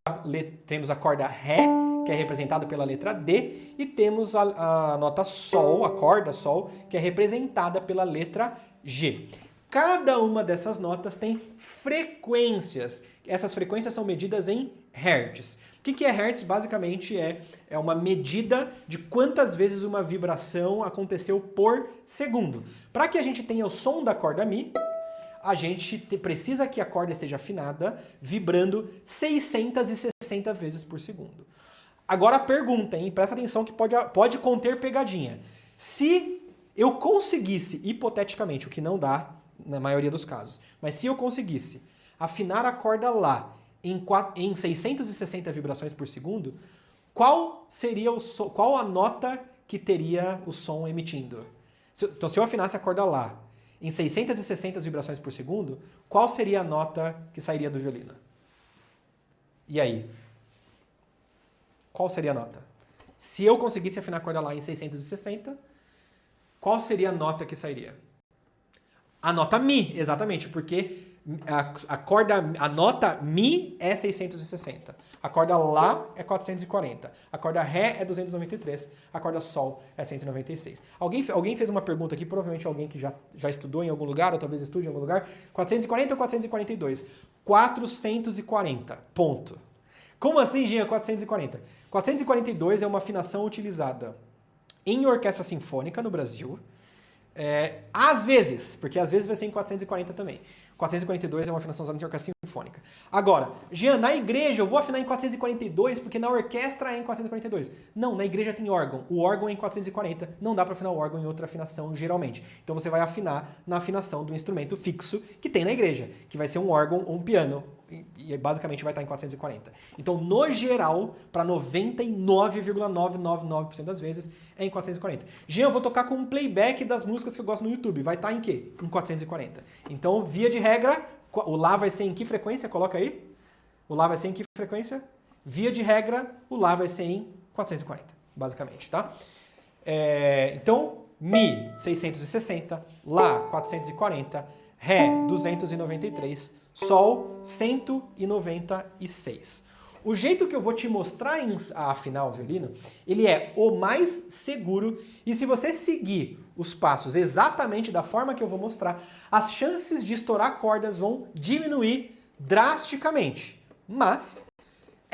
corda Ré, que é representada pela letra D. E temos a nota Sol, a corda Sol, que é representada pela letra G. Cada uma dessas notas tem frequências. Essas frequências são medidas em hertz. O que é hertz? Basicamente é uma medida de quantas vezes uma vibração aconteceu por segundo. Para que a gente tenha o som da corda Mi, a gente precisa que a corda esteja afinada, vibrando 660 vezes por segundo. Agora a pergunta, hein? Presta atenção que pode conter pegadinha. Se eu conseguisse, hipoteticamente, o que não dá, na maioria dos casos, mas se eu conseguisse afinar a corda Lá em 660 vibrações por segundo, qual a nota que teria o som emitindo? Então, se eu afinasse a corda Lá em 660 vibrações por segundo, qual seria a nota que sairia do violino? E aí? Qual seria a nota? Se eu conseguisse afinar a corda Lá em 660, qual seria a nota que sairia? A nota Mi, exatamente, porque a nota Mi é 660, a corda Lá é 440, a corda Ré é 293, a corda Sol é 196. Alguém fez uma pergunta aqui, provavelmente alguém que já estudou em algum lugar, ou talvez estude em algum lugar, 440 ou 442? 440, ponto. Como assim, Jean, 440? 442 é uma afinação utilizada em orquestra sinfônica no Brasil, às vezes, porque às vezes vai ser em 440 também. 442 é uma afinação usada em orquestra sinfônica. Agora, Jean, na igreja eu vou afinar em 442 porque na orquestra é em 442. Não, na igreja tem órgão. O órgão é em 440. Não dá para afinar o órgão em outra afinação geralmente. Então você vai afinar na afinação do instrumento fixo que tem na igreja, que vai ser um órgão ou um piano. E basicamente vai estar em 440. Então, no geral, para 99,999% das vezes, é em 440. Jean, eu vou tocar com um playback das músicas que eu gosto no YouTube. Vai estar em quê? Em 440. Então, via de regra, o Lá vai ser em que frequência? Coloca aí. O Lá vai ser em que frequência? Via de regra, o Lá vai ser em 440, basicamente, tá? Então, Mi, 660. Lá, 440. Ré, 293. Sol, 196. O jeito que eu vou te mostrar a afinar o violino, ele é o mais seguro e se você seguir os passos exatamente da forma que eu vou mostrar, as chances de estourar cordas vão diminuir drasticamente. Mas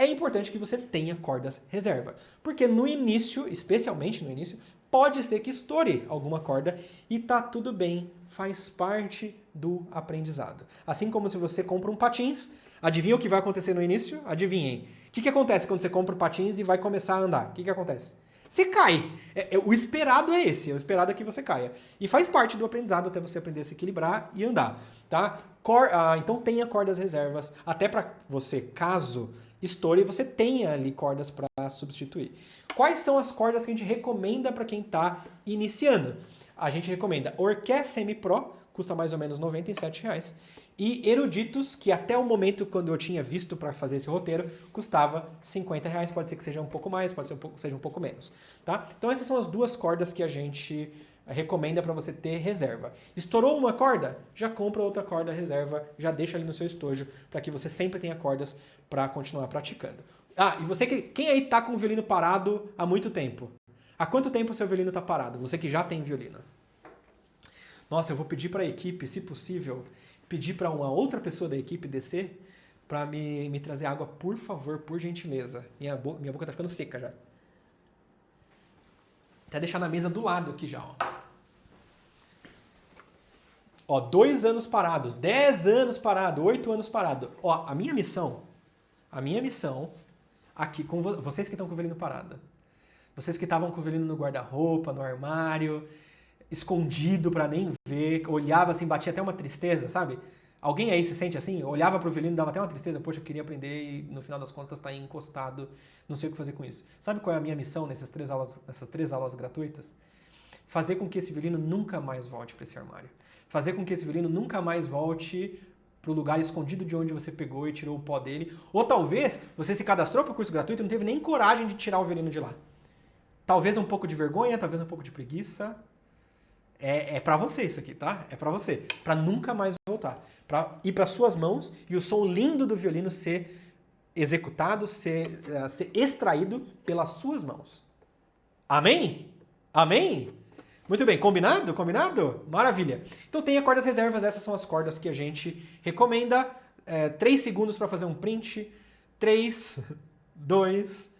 é importante que você tenha cordas reserva. Porque no início, especialmente no início, pode ser que estoure alguma corda e tá tudo bem, faz parte do aprendizado. Assim como se você compra um patins, adivinha o que vai acontecer no início? Adivinhem. O que acontece quando você compra um patins e vai começar a andar? O que acontece? Você cai. O esperado é esse, o esperado é que você caia. E faz parte do aprendizado até você aprender a se equilibrar e andar, tá? Então tenha cordas reservas, até para você, caso estoure, você tenha ali cordas para substituir. Quais são as cordas que a gente recomenda para quem está iniciando? A gente recomenda Orqué Semi-Pro, custa mais ou menos R$ 97,00. E Eruditus, que até o momento, quando eu tinha visto para fazer esse roteiro, custava R$ 50,00. Pode ser que seja um pouco mais, pode ser seja um pouco menos. Tá? Então essas são as duas cordas que a gente recomenda para você ter reserva. Estourou uma corda? Já compra outra corda reserva, já deixa ali no seu estojo, para que você sempre tenha cordas para continuar praticando. E você quem aí tá com o violino parado há muito tempo? Há quanto tempo o seu violino está parado? Você que já tem violino. Nossa, eu vou pedir para a equipe, se possível, pedir para uma outra pessoa da equipe descer para me trazer água, por favor, por gentileza. Minha boca tá ficando seca já. Até deixar na mesa do lado aqui já, ó. 2 anos parados, 10 anos parado, 8 anos parado. Ó, a minha missão aqui com vocês que estão com o violino parado, vocês que estavam com o violino no guarda-roupa, no armário, escondido para nem ver, olhava assim, batia até uma tristeza, sabe? Alguém aí se sente assim? Olhava pro violino, dava até uma tristeza, poxa, eu queria aprender e no final das contas tá aí encostado, não sei o que fazer com isso. Sabe qual é a minha missão nessas 3 aulas gratuitas? Fazer com que esse violino nunca mais volte para esse armário. Fazer com que esse violino nunca mais volte pro lugar escondido de onde você pegou e tirou o pó dele. Ou talvez você se cadastrou pro curso gratuito e não teve nem coragem de tirar o violino de lá. Talvez um pouco de vergonha, talvez um pouco de preguiça. É para você isso aqui, tá? É para você. Para nunca mais voltar. Para ir para suas mãos e o som lindo do violino ser executado, ser extraído pelas suas mãos. Amém? Amém? Muito bem, combinado? Combinado? Maravilha. Então tenha cordas reservas, essas são as cordas que a gente recomenda. 3 segundos para fazer um print. 3, 2,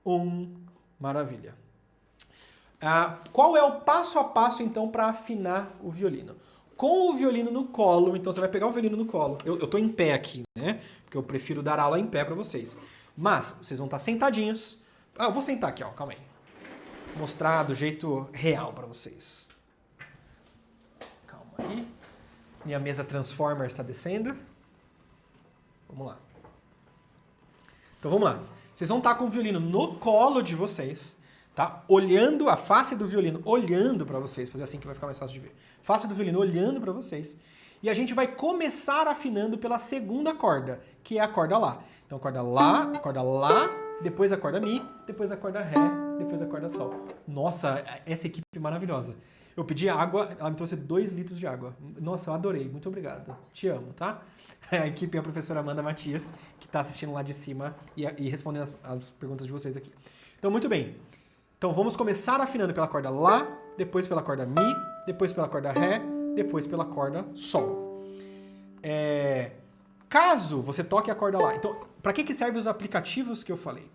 1. Maravilha. Qual é o passo a passo, então, para afinar o violino? Com o violino no colo, então você vai pegar o violino no colo. Eu estou em pé aqui, né? Porque eu prefiro dar aula em pé para vocês. Mas vocês vão estar sentadinhos. Eu vou sentar aqui, ó, calma aí. Vou mostrar do jeito real para vocês. Calma aí. Minha mesa Transformer está descendo. Vamos lá. Então vamos lá. Vocês vão estar com o violino no colo de vocês. Tá? Olhando a face do violino, olhando para vocês, fazer assim que vai ficar mais fácil de ver. Face do violino olhando para vocês. E a gente vai começar afinando pela segunda corda, que é a corda Lá. Então corda Lá, depois a corda Mi, depois a corda Ré, depois a corda Sol. Nossa, essa equipe é maravilhosa. Eu pedi água, ela me trouxe 2 litros de água. Nossa, eu adorei, muito obrigado. Te amo, tá? A equipe é a professora Amanda Matias, que está assistindo lá de cima e respondendo as perguntas de vocês aqui. Então, muito bem. Então vamos começar afinando pela corda Lá, depois pela corda Mi, depois pela corda Ré, depois pela corda Sol. Caso você toque a corda Lá, então para que servem os aplicativos que eu falei?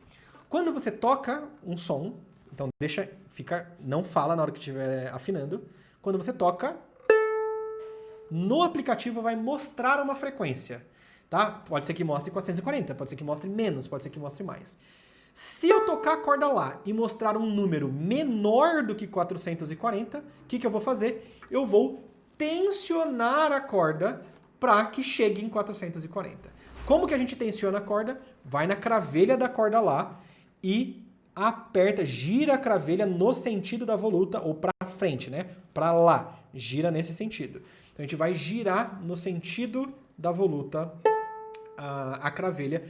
Quando você toca um som, então não fala na hora que estiver afinando. Quando você toca, no aplicativo vai mostrar uma frequência, tá? Pode ser que mostre 440, pode ser que mostre menos, pode ser que mostre mais. Se eu tocar a corda Lá e mostrar um número menor do que 440, o que eu vou fazer? Eu vou tensionar a corda para que chegue em 440. Como que a gente tensiona a corda? Vai na cravelha da corda Lá e aperta, gira a cravelha no sentido da voluta, ou para frente, né? Para lá, gira nesse sentido. Então a gente vai girar no sentido da voluta a cravelha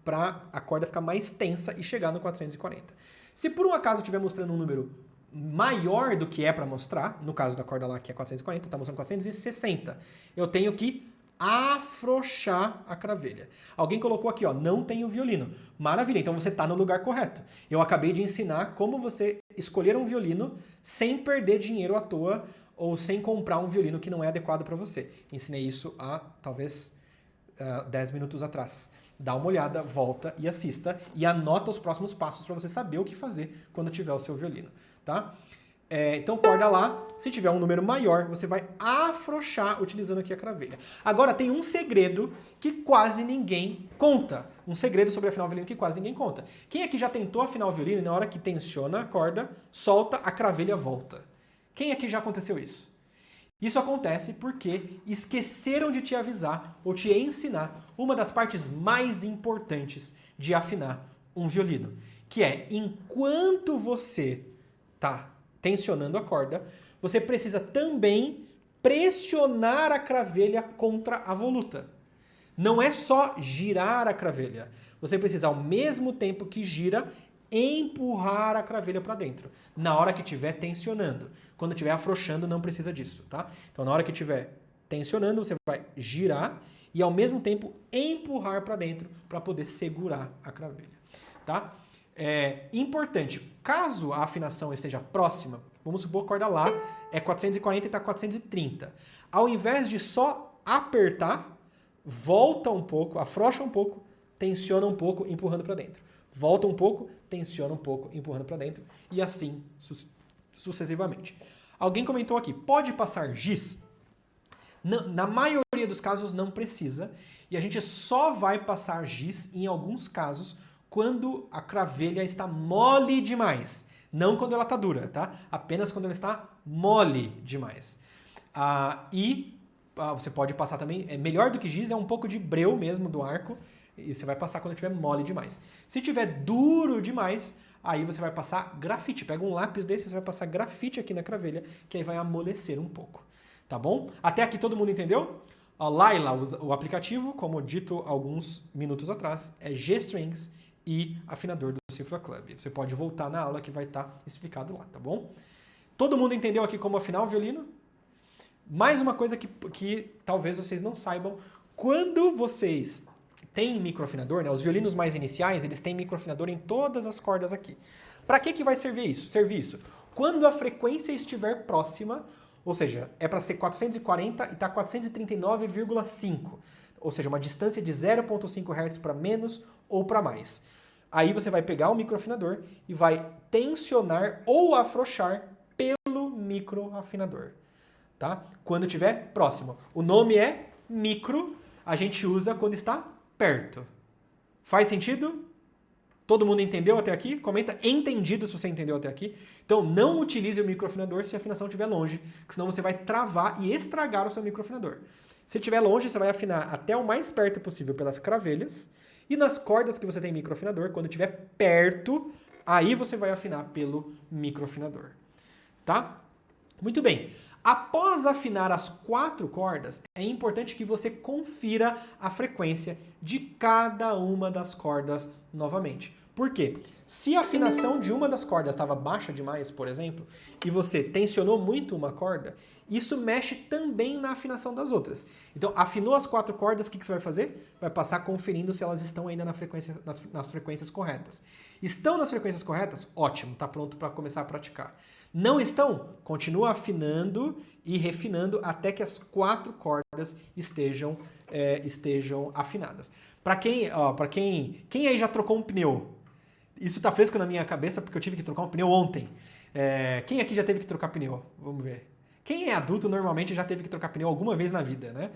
para a corda ficar mais tensa e chegar no 440. Se por um acaso estiver mostrando um número maior do que é para mostrar, no caso da corda Lá que é 440, está mostrando 460, eu tenho que afrouxar a cravelha. Alguém colocou aqui, ó, não tem o violino. Maravilha, então você está no lugar correto. Eu acabei de ensinar como você escolher um violino sem perder dinheiro à toa ou sem comprar um violino que não é adequado para você. Ensinei isso há, talvez, 10 minutos atrás. Dá uma olhada, volta e assista e anota os próximos passos para você saber o que fazer quando tiver o seu violino, tá? Então corda lá, se tiver um número maior, você vai afrouxar utilizando aqui a cravelha. Agora tem um segredo que quase ninguém conta. Um segredo sobre afinar o violino que quase ninguém conta. Quem aqui já tentou afinar o violino e na hora que tensiona a corda, solta, a cravelha volta? Quem aqui já aconteceu isso? Isso acontece porque esqueceram de te avisar ou te ensinar uma das partes mais importantes de afinar um violino, que é enquanto você tá tensionando a corda, você precisa também pressionar a cravelha contra a voluta. Não é só girar a cravelha. Você precisa, ao mesmo tempo que gira, empurrar a cravelha para dentro. Na hora que estiver tensionando. Quando estiver afrouxando, não precisa disso, tá? Então, na hora que estiver tensionando, você vai girar e, ao mesmo tempo, empurrar para dentro para poder segurar a cravelha, tá? Importante, caso a afinação esteja próxima, vamos supor que a corda lá é 440 e está 430. Ao invés de só apertar, volta um pouco, afrouxa um pouco, tensiona um pouco, empurrando para dentro. Volta um pouco, tensiona um pouco, empurrando para dentro e assim sucessivamente. Alguém comentou aqui, pode passar giz? Na maioria dos casos não precisa e a gente só vai passar giz em alguns casos quando a cravelha está mole demais. Não quando ela está dura, tá? Apenas quando ela está mole demais. Você pode passar também, melhor do que giz, é um pouco de breu mesmo do arco. E você vai passar quando estiver mole demais. Se estiver duro demais, aí você vai passar grafite. Pega um lápis desse, você vai passar grafite aqui na cravelha, que aí vai amolecer um pouco. Tá bom? Até aqui todo mundo entendeu? A Laila, o aplicativo, como dito alguns minutos atrás, é G-Strings e afinador do Cifra Club. Você pode voltar na aula que vai estar explicado lá, tá bom? Todo mundo entendeu aqui como afinar o violino? Mais uma coisa que talvez vocês não saibam. Quando vocês têm microafinador, né, os violinos mais iniciais, eles têm microafinador em todas as cordas aqui. Para que vai servir isso? Quando a frequência estiver próxima, ou seja, é para ser 440 e está 439,5. Ou seja, uma distância de 0,5 Hz para menos ou para mais. Aí você vai pegar o microafinador e vai tensionar ou afrouxar pelo microafinador, tá? Quando estiver próximo. O nome é micro, a gente usa quando está perto. Faz sentido? Todo mundo entendeu até aqui? Comenta entendido se você entendeu até aqui. Então não utilize o microafinador se a afinação estiver longe, senão você vai travar e estragar o seu microafinador. Se estiver longe, você vai afinar até o mais perto possível pelas cravelhas. E nas cordas que você tem microafinador, quando estiver perto, aí você vai afinar pelo microafinador. Tá? Muito bem. Após afinar as 4 cordas, é importante que você confira a frequência de cada uma das cordas novamente. Por quê? Se a afinação de uma das cordas estava baixa demais, por exemplo, e você tensionou muito uma corda, isso mexe também na afinação das outras. Então, afinou as 4 cordas, o que você vai fazer? Vai passar conferindo se elas estão ainda nas frequências corretas. Estão nas frequências corretas? Ótimo, está pronto para começar a praticar. Não estão? Continua afinando e refinando até que as 4 cordas estejam afinadas. Para quem aí já trocou um pneu? Isso tá fresco na minha cabeça porque eu tive que trocar um pneu ontem. Quem aqui já teve que trocar pneu? Vamos ver. Quem é adulto normalmente já teve que trocar pneu alguma vez na vida, né?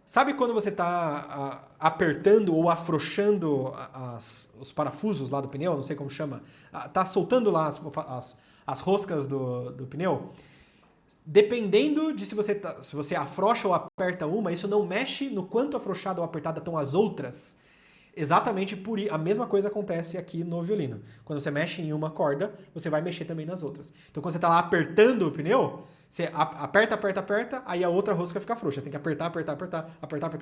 Sabe quando você está apertando ou afrouxando os parafusos lá do pneu? Não sei como chama. Tá soltando lá as roscas do pneu? Dependendo de se você afrouxa ou aperta uma, isso não mexe no quanto afrouxada ou apertada estão as outras. Exatamente a mesma coisa acontece aqui no violino. Quando você mexe em uma corda, você vai mexer também nas outras. Então, quando você está lá apertando o pneu, você aperta, aí a outra rosca fica frouxa. Você tem que apertar,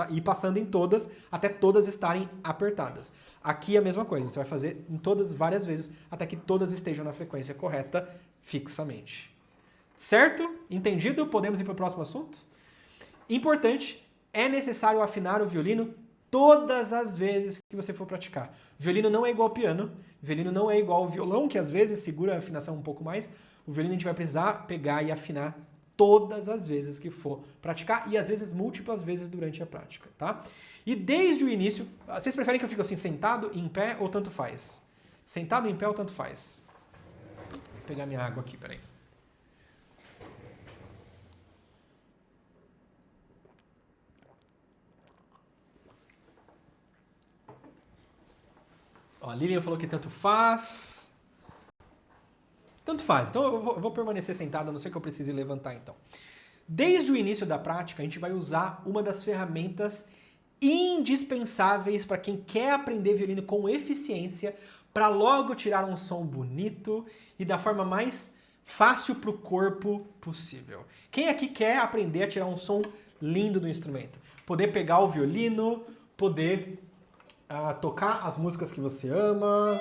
e ir passando em todas, até todas estarem apertadas. Aqui é a mesma coisa. Você vai fazer em todas várias vezes, até que todas estejam na frequência correta fixamente. Certo? Entendido? Podemos ir para o próximo assunto? Importante, é necessário afinar o violino todas as vezes que você for praticar. O violino não é igual ao piano, o violino não é igual ao violão, que às vezes segura a afinação um pouco mais. O violino a gente vai precisar pegar e afinar todas as vezes que for praticar e às vezes múltiplas vezes durante a prática, tá? E desde o início, vocês preferem que eu fique assim sentado, em pé ou tanto faz? Sentado, em pé ou tanto faz? Vou pegar minha água aqui, peraí. Ó, a Lilian falou que tanto faz. Tanto faz. Então eu vou permanecer sentado, a não ser que eu precise levantar então. Desde o início da prática, a gente vai usar uma das ferramentas indispensáveis para quem quer aprender violino com eficiência, para logo tirar um som bonito e da forma mais fácil para o corpo possível. Quem aqui quer aprender a tirar um som lindo do instrumento? Poder pegar o violino, poder tocar as músicas que você ama.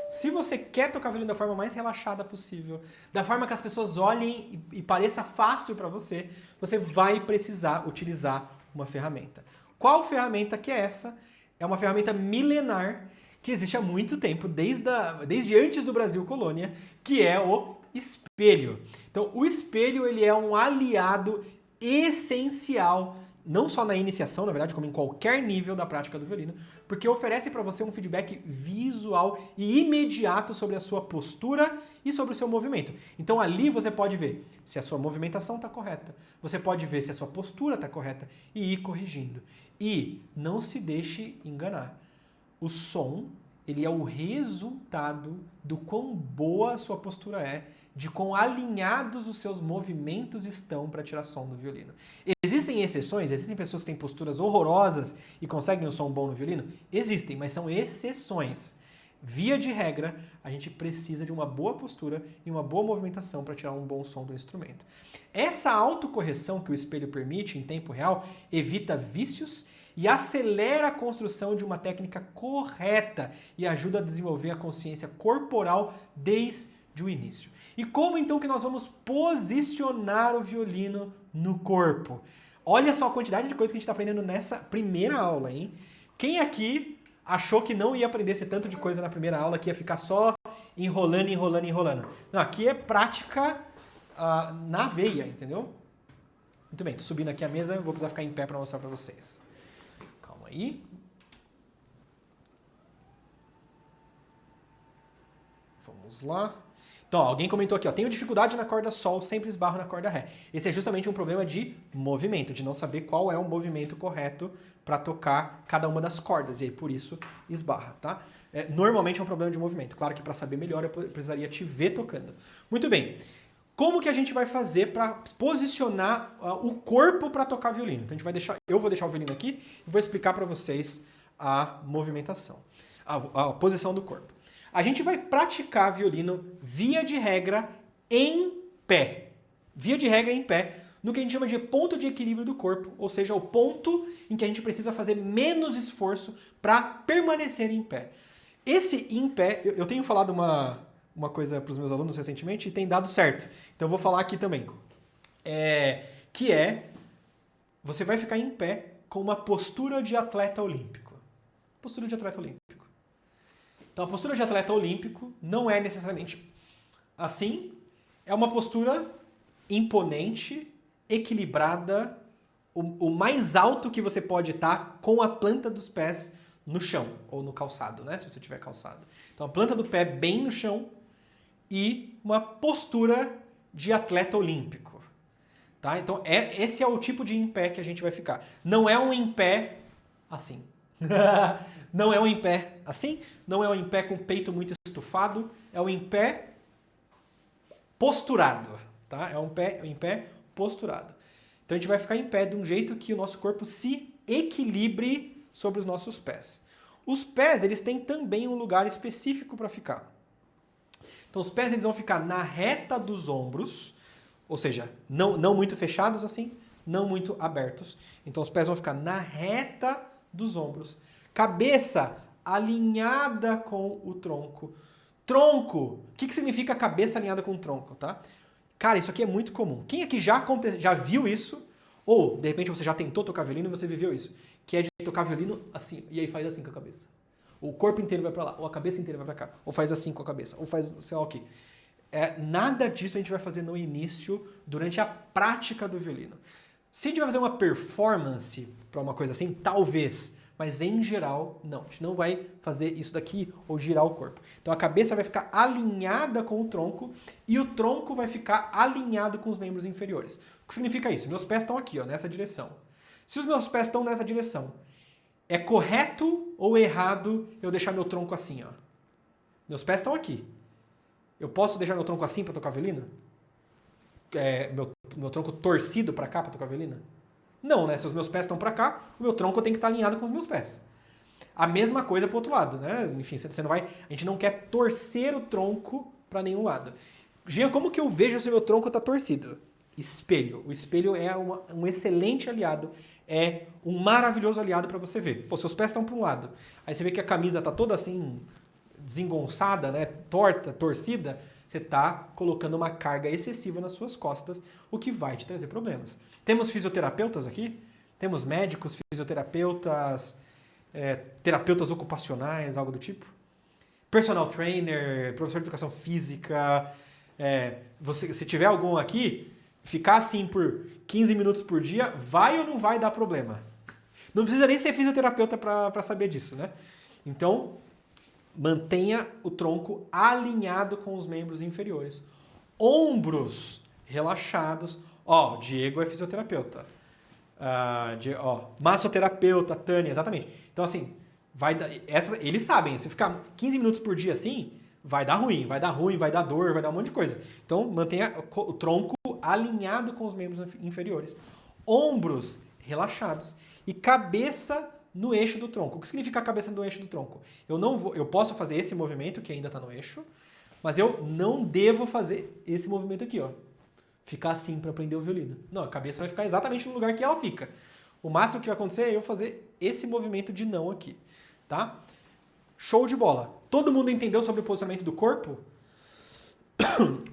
Se você quer tocar violino da forma mais relaxada possível, da forma que as pessoas olhem e pareça fácil para você, você vai precisar utilizar uma ferramenta. Qual ferramenta que é essa? É uma ferramenta milenar que existe há muito tempo, desde antes do Brasil colônia, que é o espelho. Então, o espelho ele é um aliado essencial, não só na iniciação, na verdade, como em qualquer nível da prática do violino, porque oferece para você um feedback visual e imediato sobre a sua postura e sobre o seu movimento. Então ali você pode ver se a sua movimentação está correta, você pode ver se a sua postura está correta e ir corrigindo. E não se deixe enganar. O som, ele é o resultado do quão boa a sua postura é, de quão alinhados os seus movimentos estão para tirar som do violino. Existem exceções? Existem pessoas que têm posturas horrorosas e conseguem um som bom no violino? Existem, mas são exceções. Via de regra, a gente precisa de uma boa postura e uma boa movimentação para tirar um bom som do instrumento. Essa autocorreção que o espelho permite em tempo real evita vícios e acelera a construção de uma técnica correta e ajuda a desenvolver a consciência corporal desde o início. E como então que nós vamos posicionar o violino no corpo? Olha só a quantidade de coisa que a gente está aprendendo nessa primeira aula, hein? Quem aqui achou que não ia aprender esse tanto de coisa na primeira aula, que ia ficar só enrolando, enrolando, enrolando? Não, aqui é prática na veia, entendeu? Muito bem, tô subindo aqui a mesa, vou precisar ficar em pé para mostrar para vocês. Calma aí. Vamos lá. Então, ó, alguém comentou aqui, ó, tenho dificuldade na corda sol, sempre esbarro na corda ré. Esse é justamente um problema de movimento, de não saber qual é o movimento correto para tocar cada uma das cordas, e aí por isso esbarra, tá? Normalmente é um problema de movimento. Claro que para saber melhor eu precisaria te ver tocando. Muito bem. Como que a gente vai fazer para posicionar o corpo para tocar violino? Então eu vou deixar o violino aqui e vou explicar para vocês a movimentação, a posição do corpo. A gente vai praticar violino, via de regra, em pé. Via de regra, em pé, no que a gente chama de ponto de equilíbrio do corpo, ou seja, o ponto em que a gente precisa fazer menos esforço para permanecer em pé. Esse em pé, eu tenho falado uma coisa para os meus alunos recentemente e tem dado certo. Então eu vou falar aqui também. Você vai ficar em pé com uma postura de atleta olímpico. Postura de atleta olímpico. Então, a postura de atleta olímpico não é necessariamente assim. É uma postura imponente, equilibrada, o mais alto que você pode estar com a planta dos pés no chão, ou no calçado, né? Se você tiver calçado. Então, a planta do pé bem no chão e uma postura de atleta olímpico. Tá? Então, esse é o tipo de em pé que a gente vai ficar. Não é um em pé assim. Não é um em pé assim, não é um em pé com o peito muito estufado, é um em pé posturado, tá? É um em pé posturado. Então a gente vai ficar em pé de um jeito que o nosso corpo se equilibre sobre os nossos pés. Os pés, eles têm também um lugar específico para ficar. Então os pés eles vão ficar na reta dos ombros, ou seja, não muito fechados assim, não muito abertos. Então os pés vão ficar na reta dos ombros. Cabeça alinhada com o tronco. Tronco. O que significa cabeça alinhada com o tronco, tá? Cara, isso aqui é muito comum. Quem aqui já viu isso? Ou, de repente, você já tentou tocar violino e você viveu isso? Que é de tocar violino assim, e aí faz assim com a cabeça. O corpo inteiro vai pra lá, ou a cabeça inteira vai pra cá. Ou faz assim com a cabeça, ou faz, sei lá o quê. Nada disso a gente vai fazer no início, durante a prática do violino. Se a gente vai fazer uma performance para uma coisa assim, talvez. Mas em geral, não. A gente não vai fazer isso daqui ou girar o corpo. Então a cabeça vai ficar alinhada com o tronco e o tronco vai ficar alinhado com os membros inferiores. O que significa isso? Meus pés estão aqui, ó, nessa direção. Se os meus pés estão nessa direção, é correto ou errado eu deixar meu tronco assim, ó? Meus pés estão aqui. Eu posso deixar meu tronco assim para tocar violino? Meu tronco torcido para cá para tocar violino? Não, né? Se os meus pés estão para cá, o meu tronco tem que estar alinhado com os meus pés. A mesma coisa para o outro lado, né? Enfim, você não vai, a gente não quer torcer o tronco para nenhum lado. Jean, como que eu vejo se o meu tronco está torcido? Espelho. O espelho é um excelente aliado, é um maravilhoso aliado para você ver. Pô, seus pés estão para um lado, aí você vê que a camisa está toda assim desengonçada, né? Torta, torcida. Você está colocando uma carga excessiva nas suas costas, o que vai te trazer problemas. Temos fisioterapeutas aqui? Temos médicos, fisioterapeutas, terapeutas ocupacionais, algo do tipo? Personal trainer, professor de educação física. Se tiver algum aqui, ficar assim por 15 minutos por dia, vai ou não vai dar problema? Não precisa nem ser fisioterapeuta para saber disso, né? Então, mantenha o tronco alinhado com os membros inferiores. Ombros relaxados. Ó, Diego é fisioterapeuta. Massoterapeuta, Tânia, exatamente. Então, assim, eles sabem, se ficar 15 minutos por dia assim, vai dar ruim, vai dar dor, vai dar um monte de coisa. Então, mantenha o tronco alinhado com os membros inferiores. Ombros relaxados e cabeça no eixo do tronco. O que significa a cabeça no eixo do tronco? Eu posso fazer esse movimento que ainda está no eixo, mas eu não devo fazer esse movimento aqui, ó. Ficar assim para aprender o violino. Não, a cabeça vai ficar exatamente no lugar que ela fica. O máximo que vai acontecer é eu fazer esse movimento de não aqui, tá? Show de bola. Todo mundo entendeu sobre o posicionamento do corpo?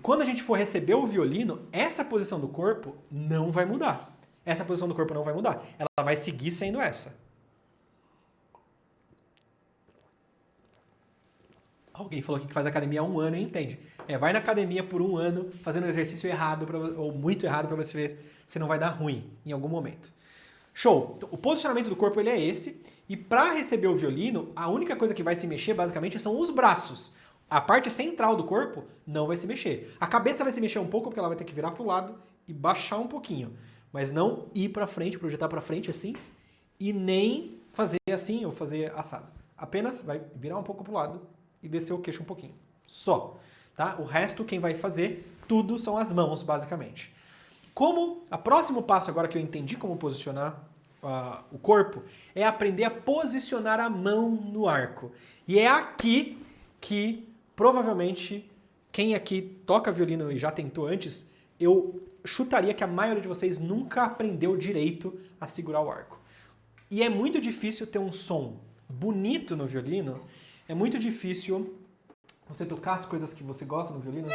Quando a gente for receber o violino, essa posição do corpo não vai mudar. Essa posição do corpo não vai mudar. Ela vai seguir sendo essa. Alguém falou aqui que faz academia há 1 ano e entende. Vai na academia por 1 ano fazendo exercício errado ou muito errado para você ver se não vai dar ruim em algum momento. Show! Então, o posicionamento do corpo ele é esse. E para receber o violino, a única coisa que vai se mexer basicamente são os braços. A parte central do corpo não vai se mexer. A cabeça vai se mexer um pouco porque ela vai ter que virar para o lado e baixar um pouquinho. Mas não ir para frente, projetar para frente assim. E nem fazer assim ou fazer assado. Apenas vai virar um pouco para o lado e descer o queixo um pouquinho. Só. Tá? O resto, quem vai fazer tudo são as mãos, basicamente. O próximo passo agora que eu entendi como posicionar o corpo é aprender a posicionar a mão no arco. E é aqui que provavelmente quem aqui toca violino e já tentou antes, eu chutaria que a maioria de vocês nunca aprendeu direito a segurar o arco. E é muito difícil ter um som bonito no violino. É muito difícil você tocar as coisas que você gosta no violino.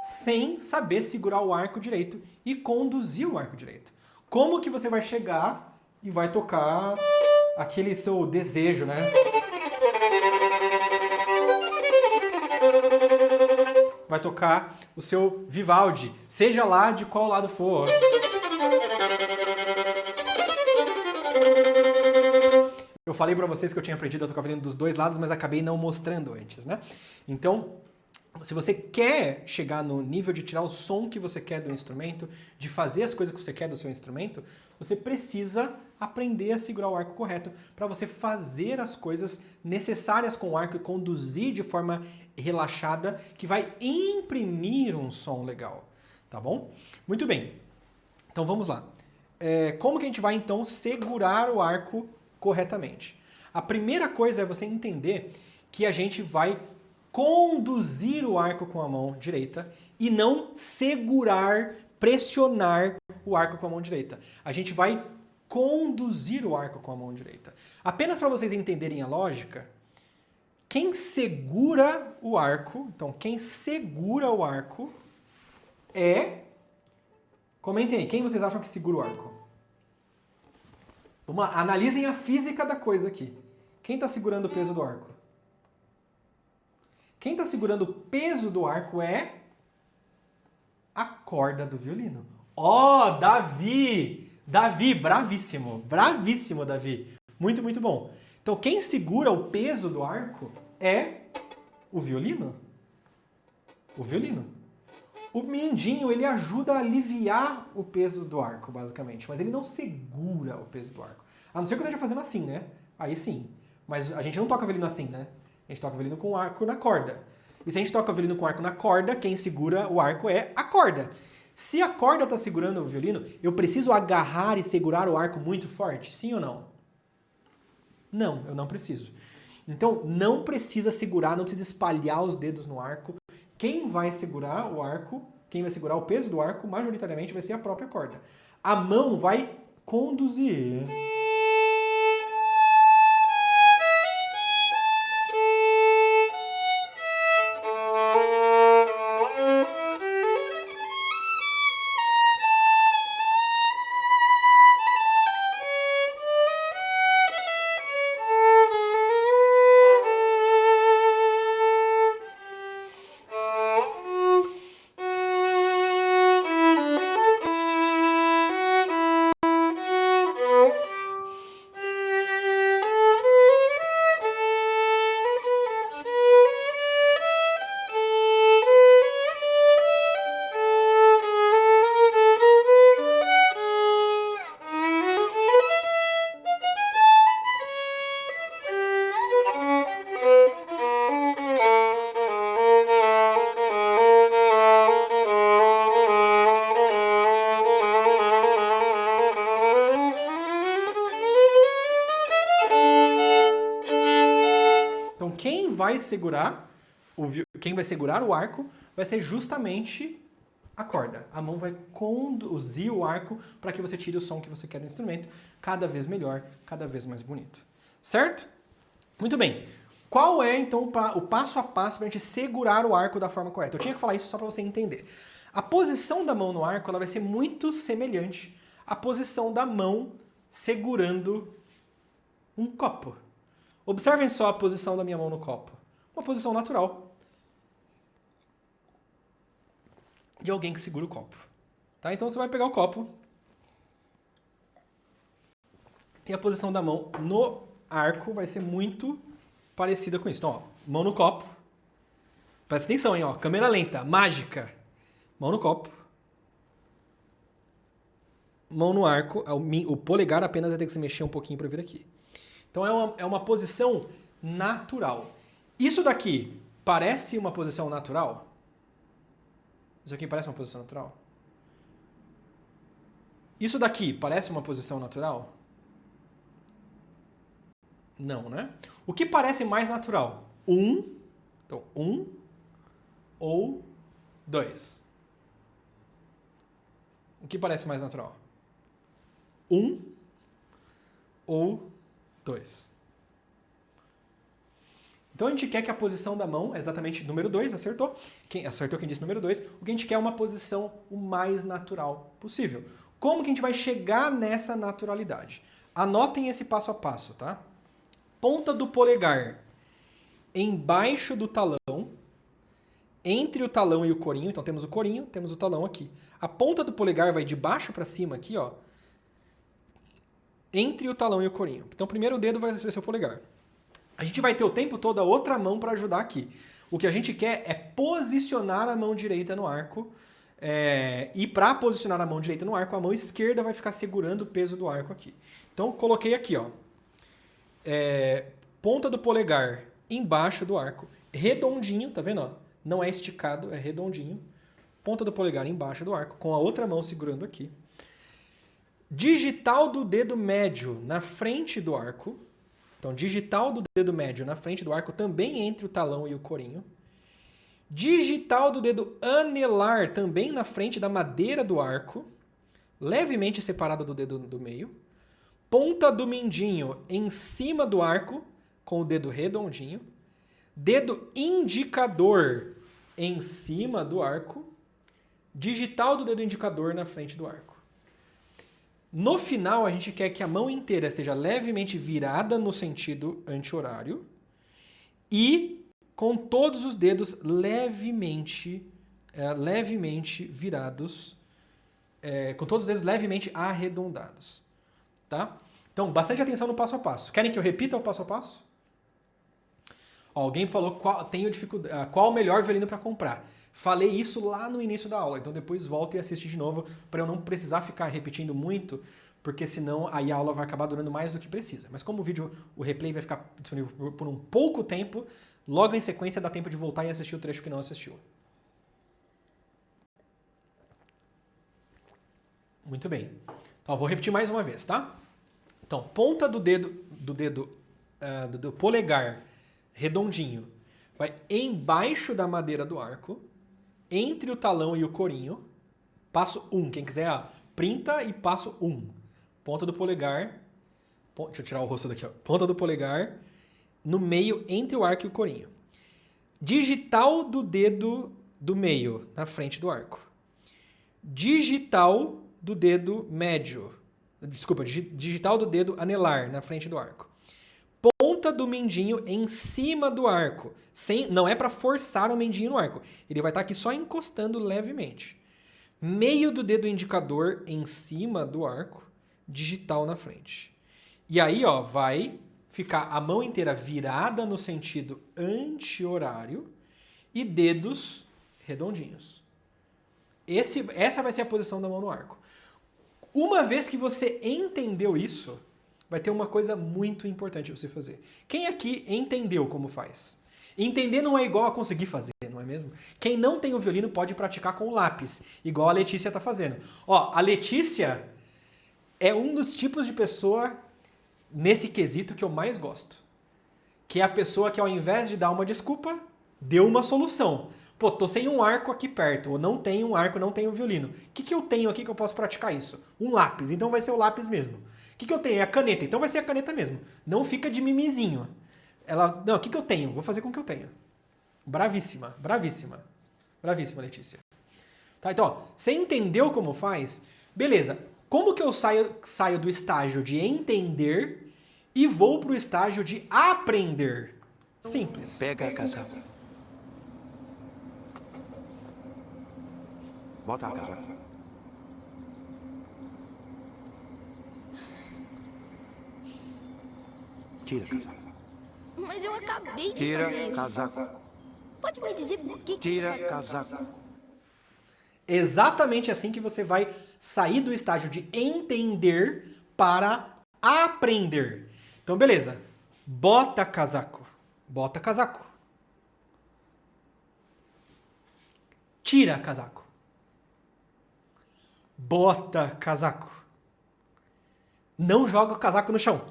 Sem saber segurar o arco direito e conduzir o arco direito. Como que você vai chegar e vai tocar aquele seu desejo, né? Vai tocar o seu Vivaldi, seja lá de qual lado for. Eu falei para vocês que eu tinha aprendido a tocar violino dos 2 lados, mas acabei não mostrando antes, né? Então, se você quer chegar no nível de tirar o som que você quer do instrumento, de fazer as coisas que você quer do seu instrumento, você precisa aprender a segurar o arco correto para você fazer as coisas necessárias com o arco e conduzir de forma relaxada, que vai imprimir um som legal, tá bom? Muito bem, então vamos lá. Como que a gente vai então segurar o arco corretamente? A primeira coisa é você entender que a gente vai conduzir o arco com a mão direita e não segurar, pressionar o arco com a mão direita. A gente vai conduzir o arco com a mão direita. Apenas para vocês entenderem a lógica, quem segura o arco, então quem segura o arco é... Comentem aí, quem vocês acham que segura o arco? Vamos lá, analisem a física da coisa aqui. Quem está segurando o peso do arco? Quem está segurando o peso do arco é a corda do violino. Ó, Davi! Davi, bravíssimo. Bravíssimo, Davi. Muito, muito bom. Então, quem segura o peso do arco é o violino. O violino. O mindinho, ele ajuda a aliviar o peso do arco, basicamente. Mas ele não segura o peso do arco. A não ser que eu esteja fazendo assim, né? Aí sim. Mas a gente não toca violino assim, né? A gente toca violino com arco na corda. E se a gente toca violino com arco na corda, quem segura o arco é a corda. Se a corda está segurando o violino, eu preciso agarrar e segurar o arco muito forte? Sim ou não? Não, eu não preciso. Então, não precisa segurar, não precisa espalhar os dedos no arco. Quem vai segurar o arco, quem vai segurar o peso do arco, majoritariamente vai ser a própria corda. A mão vai conduzir. Quem vai segurar o arco vai ser justamente a corda. A mão vai conduzir o arco para que você tire o som que você quer do instrumento, cada vez melhor, cada vez mais bonito. Certo? Muito bem. Qual é, então, o passo a passo para a gente segurar o arco da forma correta? Eu tinha que falar isso só para você entender. A posição da mão no arco ela vai ser muito semelhante à posição da mão segurando um copo. Observem só a posição da minha mão no copo. Uma posição natural de alguém que segura o copo. Tá? Então você vai pegar o copo e a posição da mão no arco vai ser muito parecida com isso. Então, ó, mão no copo. Presta atenção, hein? Ó, câmera lenta, mágica. Mão no copo. Mão no arco. O polegar apenas vai ter que se mexer um pouquinho para vir aqui. Então é uma posição natural. Isso daqui parece uma posição natural? Isso aqui parece uma posição natural? Isso daqui parece uma posição natural? Não, né? O que parece mais natural? Então, 1 ou 2? O que parece mais natural? 1 ou 2? Então a gente quer que a posição da mão é exatamente número 2, acertou? Acertou quem disse número 2. O que a gente quer é uma posição o mais natural possível. Como que a gente vai chegar nessa naturalidade? Anotem esse passo a passo, tá? Ponta do polegar embaixo do talão, entre o talão e o corinho. Então temos o corinho, temos o talão aqui. A ponta do polegar vai de baixo para cima aqui, ó. Entre o talão e o corinho. Então o primeiro dedo vai ser o polegar. A gente vai ter o tempo todo a outra mão para ajudar aqui. O que a gente quer é posicionar a mão direita no arco. E para posicionar a mão direita no arco, a mão esquerda vai ficar segurando o peso do arco aqui. Então, coloquei aqui, ó. Ponta do polegar embaixo do arco. Redondinho, tá vendo? Ó? Não é esticado, é redondinho. Ponta do polegar embaixo do arco, com a outra mão segurando aqui. Digital do dedo médio na frente do arco. Então, digital do dedo médio na frente do arco, também entre o talão e o corinho. Digital do dedo anelar também na frente da madeira do arco, levemente separada do dedo do meio. Ponta do mindinho em cima do arco, com o dedo redondinho. Dedo indicador em cima do arco. Digital do dedo indicador na frente do arco. No final, a gente quer que a mão inteira esteja levemente virada no sentido anti-horário e com todos os dedos levemente virados, com todos os dedos levemente arredondados. Tá? Então, bastante atenção no passo a passo. Querem que eu repita o passo a passo? Ó, alguém falou qual o melhor violino para comprar. Falei isso lá no início da aula, então depois volta e assiste de novo para eu não precisar ficar repetindo muito, porque senão aí a aula vai acabar durando mais do que precisa. Mas como o replay vai ficar disponível por um pouco tempo, logo em sequência dá tempo de voltar e assistir o trecho que não assistiu. Muito bem. Então, vou repetir mais uma vez, tá? Então, ponta do dedo polegar redondinho vai embaixo da madeira do arco, entre o talão e o corinho. Passo 1. Quem quiser, printa e passo 1. Ponta do polegar. Deixa eu tirar o rosto daqui. Ó. Ponta do polegar no meio entre o arco e o corinho. Digital do dedo do meio na frente do arco. Digital do dedo médio. Desculpa, digital do dedo anelar na frente do arco. Ponta do mindinho em cima do arco. Não é para forçar o mindinho no arco. Ele vai estar aqui só encostando levemente. Meio do dedo indicador em cima do arco. Digital na frente. E aí, ó, vai ficar a mão inteira virada no sentido anti-horário e dedos redondinhos. Essa vai ser a posição da mão no arco. Uma vez que você entendeu isso, vai ter uma coisa muito importante pra você fazer. Quem aqui entendeu como faz? Entender não é igual a conseguir fazer, não é mesmo? Quem não tem o violino pode praticar com o lápis, igual a Letícia tá fazendo. Ó, a Letícia é um dos tipos de pessoa nesse quesito que eu mais gosto. Que é a pessoa que ao invés de dar uma desculpa, deu uma solução. Pô, tô sem um arco aqui perto, ou não tenho um arco, não tenho um violino. O que eu tenho aqui que eu posso praticar isso? Um lápis, então vai ser o lápis mesmo. O que eu tenho? É a caneta, então vai ser a caneta mesmo. Não fica de mimizinho. Não, o que eu tenho? Vou fazer com o que eu tenho. Bravíssima, bravíssima. Bravíssima, Letícia. Tá, então, ó, você entendeu como faz? Beleza. Como que eu saio do estágio de entender e vou pro estágio de aprender? Simples. Pega a casaca. Bota a casaca. Tira a casaca. Mas eu acabei de Tira fazer isso. casaco. Pode me dizer por que... Tira casaco. Exatamente assim que você vai sair do estágio de entender para aprender. Então, beleza. Bota casaco. Bota casaco. Tira casaco. Bota casaco. Não joga o casaco no chão.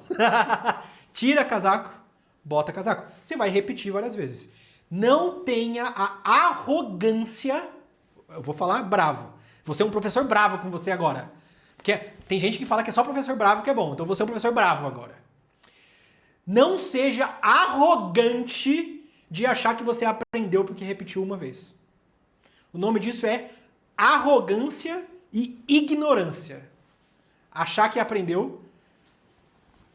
Tira casaco. Bota casaco. Você vai repetir várias vezes. Não tenha a arrogância... Eu vou falar bravo. Vou ser um professor bravo com você agora. Porque tem gente que fala que é só professor bravo que é bom. Então eu vou ser um professor bravo agora. Não seja arrogante de achar que você aprendeu porque repetiu uma vez. O nome disso é arrogância e ignorância. Achar que aprendeu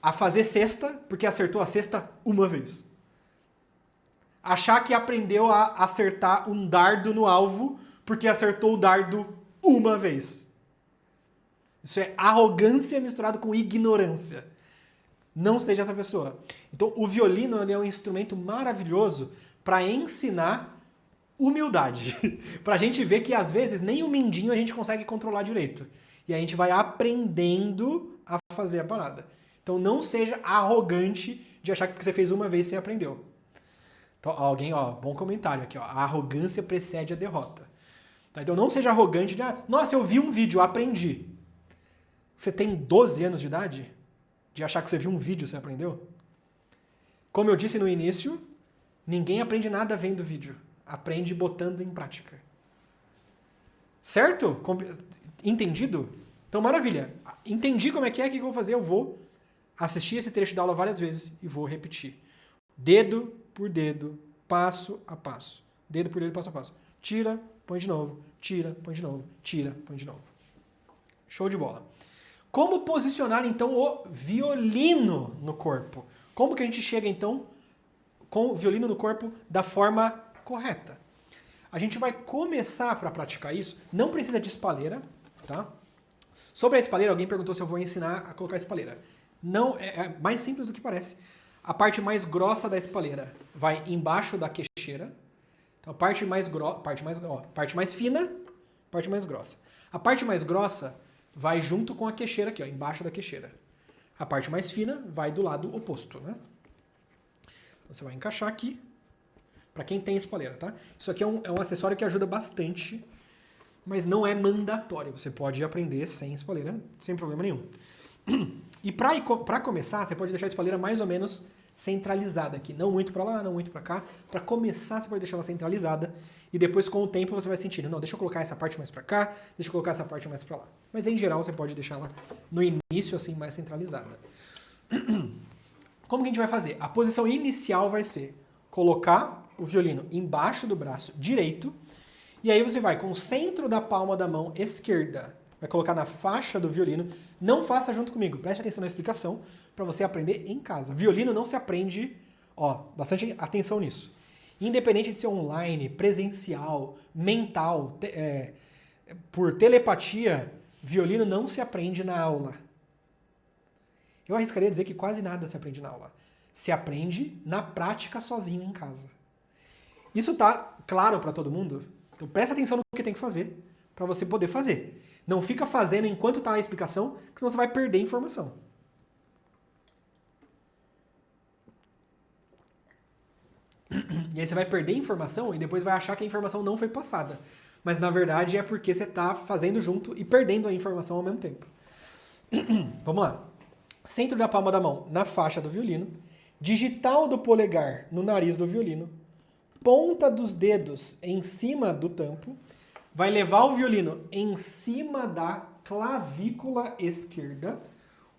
a fazer cesta porque acertou a cesta uma vez. Achar que aprendeu a acertar um dardo no alvo porque acertou o dardo uma vez. Isso é arrogância misturado com ignorância. Não seja essa pessoa. Então, o violino é um instrumento maravilhoso para ensinar humildade. Para a gente ver que, às vezes, nem o mindinho a gente consegue controlar direito. E a gente vai aprendendo a fazer a parada. Então, não seja arrogante de achar que você fez uma vez e você aprendeu. Então, alguém, bom comentário aqui, a arrogância precede a derrota. Então não seja arrogante de, nossa, eu vi um vídeo, aprendi. Você tem 12 anos de idade? De achar que você viu um vídeo e você aprendeu? Como eu disse no início, ninguém aprende nada vendo vídeo. aprende botando em prática. Certo? Entendido? Então, maravilha. Entendi como é que o que eu vou fazer? Eu vou assistir esse trecho da aula várias vezes e vou repetir. Dedo por dedo, passo a passo. Dedo por dedo, passo a passo. Tira, põe de novo. Tira, põe de novo. Tira, põe de novo. Show de bola. Como posicionar, então, o violino no corpo? Como que a gente chega, então, com o violino no corpo da forma correta? A gente vai começar para praticar isso. Não precisa de espalheira, tá? Sobre a espalheira, alguém perguntou se eu vou ensinar a colocar a espalheira. Não, é mais simples do que parece. A parte mais grossa da espalheira vai embaixo da queixeira. Então, a parte mais fina, parte mais grossa. A parte mais grossa vai junto com a queixeira aqui, ó, embaixo da queixeira. A parte mais fina vai do lado oposto, né? Então, você vai encaixar aqui, para quem tem espalheira, tá? Isso aqui é um acessório que ajuda bastante, mas não é mandatório. Você pode aprender sem espalheira, sem problema nenhum. E para começar, você pode deixar a espalheira mais ou menos centralizada aqui. Não muito para lá, não muito para cá. Para começar, você pode deixar ela centralizada. E depois, com o tempo, você vai sentindo. Não, deixa eu colocar essa parte mais para cá. Deixa eu colocar essa parte mais para lá. Mas, em geral, você pode deixar ela no início, assim, mais centralizada. Como que a gente vai fazer? A posição inicial vai ser colocar o violino embaixo do braço direito. E aí você vai com o centro da palma da mão esquerda. Vai colocar na faixa do violino. Não faça junto comigo. Preste atenção na explicação para você aprender em casa. Violino não se aprende, bastante atenção nisso. Independente de ser online, presencial, mental, por telepatia, violino não se aprende na aula. Eu arriscaria dizer que quase nada se aprende na aula. Se aprende na prática sozinho em casa. Isso tá claro para todo mundo? Então presta atenção no que tem que fazer para você poder fazer. Não fica fazendo enquanto tá a explicação, que senão você vai perder informação. E aí você vai perder informação e depois vai achar que a informação não foi passada. Mas na verdade é porque você está fazendo junto e perdendo a informação ao mesmo tempo. Vamos lá. Centro da palma da mão na faixa do violino. Digital do polegar no nariz do violino. Ponta dos dedos em cima do tampo. Vai levar o violino em cima da clavícula esquerda.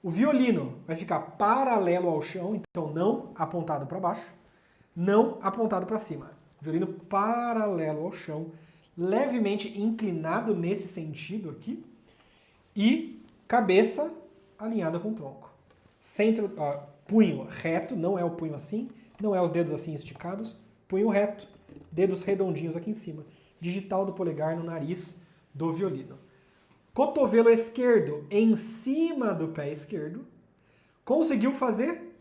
O violino vai ficar paralelo ao chão, então não apontado para baixo. Não apontado para cima. Violino paralelo ao chão, levemente inclinado nesse sentido aqui. E cabeça alinhada com o tronco. Centro, punho reto, não é o punho assim, não é os dedos assim esticados. Punho reto, dedos redondinhos aqui em cima. Digital do polegar no nariz do violino. Cotovelo esquerdo em cima do pé esquerdo. Conseguiu fazer?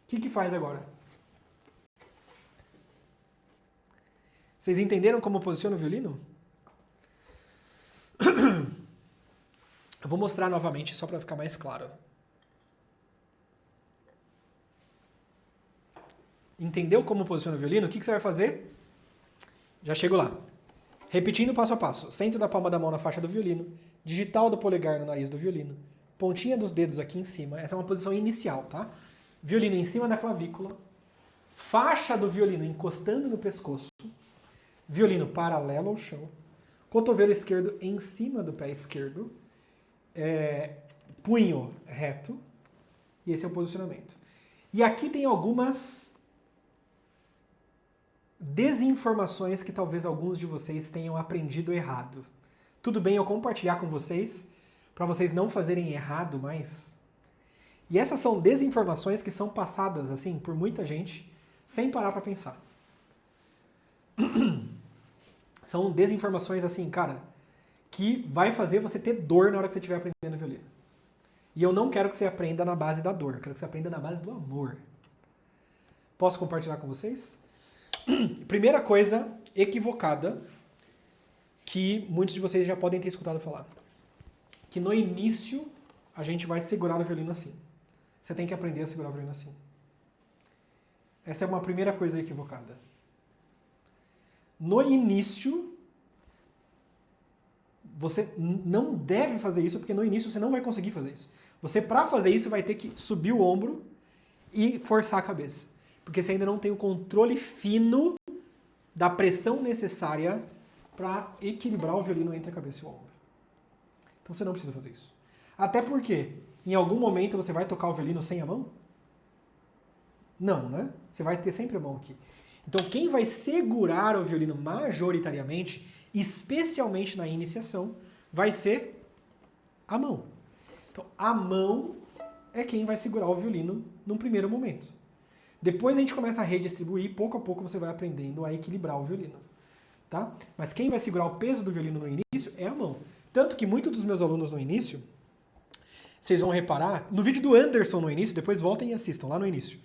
O que faz agora? Vocês entenderam como posiciona o violino? Eu vou mostrar novamente só para ficar mais claro. Entendeu como posiciona o violino? O que você vai fazer? Já chego lá. Repetindo passo a passo. Centro da palma da mão na faixa do violino. Digital do polegar no nariz do violino. Pontinha dos dedos aqui em cima. Essa é uma posição inicial, tá? Violino em cima da clavícula. Faixa do violino encostando no pescoço. Violino paralelo ao chão. Cotovelo esquerdo em cima do pé esquerdo. Punho reto. E esse é o posicionamento. E aqui tem algumas desinformações que talvez alguns de vocês tenham aprendido errado. Tudo bem eu compartilhar com vocês, para vocês não fazerem errado mais? E essas são desinformações que são passadas assim por muita gente, sem parar para pensar. São desinformações assim, cara, que vai fazer você ter dor na hora que você estiver aprendendo violino. E eu não quero que você aprenda na base da dor, eu quero que você aprenda na base do amor. Posso compartilhar com vocês? Primeira coisa equivocada que muitos de vocês já podem ter escutado falar. Que no início a gente vai segurar o violino assim. Você tem que aprender a segurar o violino assim. Essa é uma primeira coisa equivocada. No início, você não deve fazer isso, porque no início você não vai conseguir fazer isso. Você, para fazer isso, vai ter que subir o ombro e forçar a cabeça. Porque você ainda não tem o controle fino da pressão necessária para equilibrar o violino entre a cabeça e o ombro. Então você não precisa fazer isso. Até porque, em algum momento você vai tocar o violino sem a mão? Não, né? Você vai ter sempre a mão aqui. Então quem vai segurar o violino majoritariamente, especialmente na iniciação, vai ser a mão. Então a mão é quem vai segurar o violino num primeiro momento. Depois a gente começa a redistribuir, pouco a pouco você vai aprendendo a equilibrar o violino. Tá? Mas quem vai segurar o peso do violino no início é a mão. Tanto que muitos dos meus alunos no início, vocês vão reparar, no vídeo do Anderson no início, depois voltem e assistam lá no início.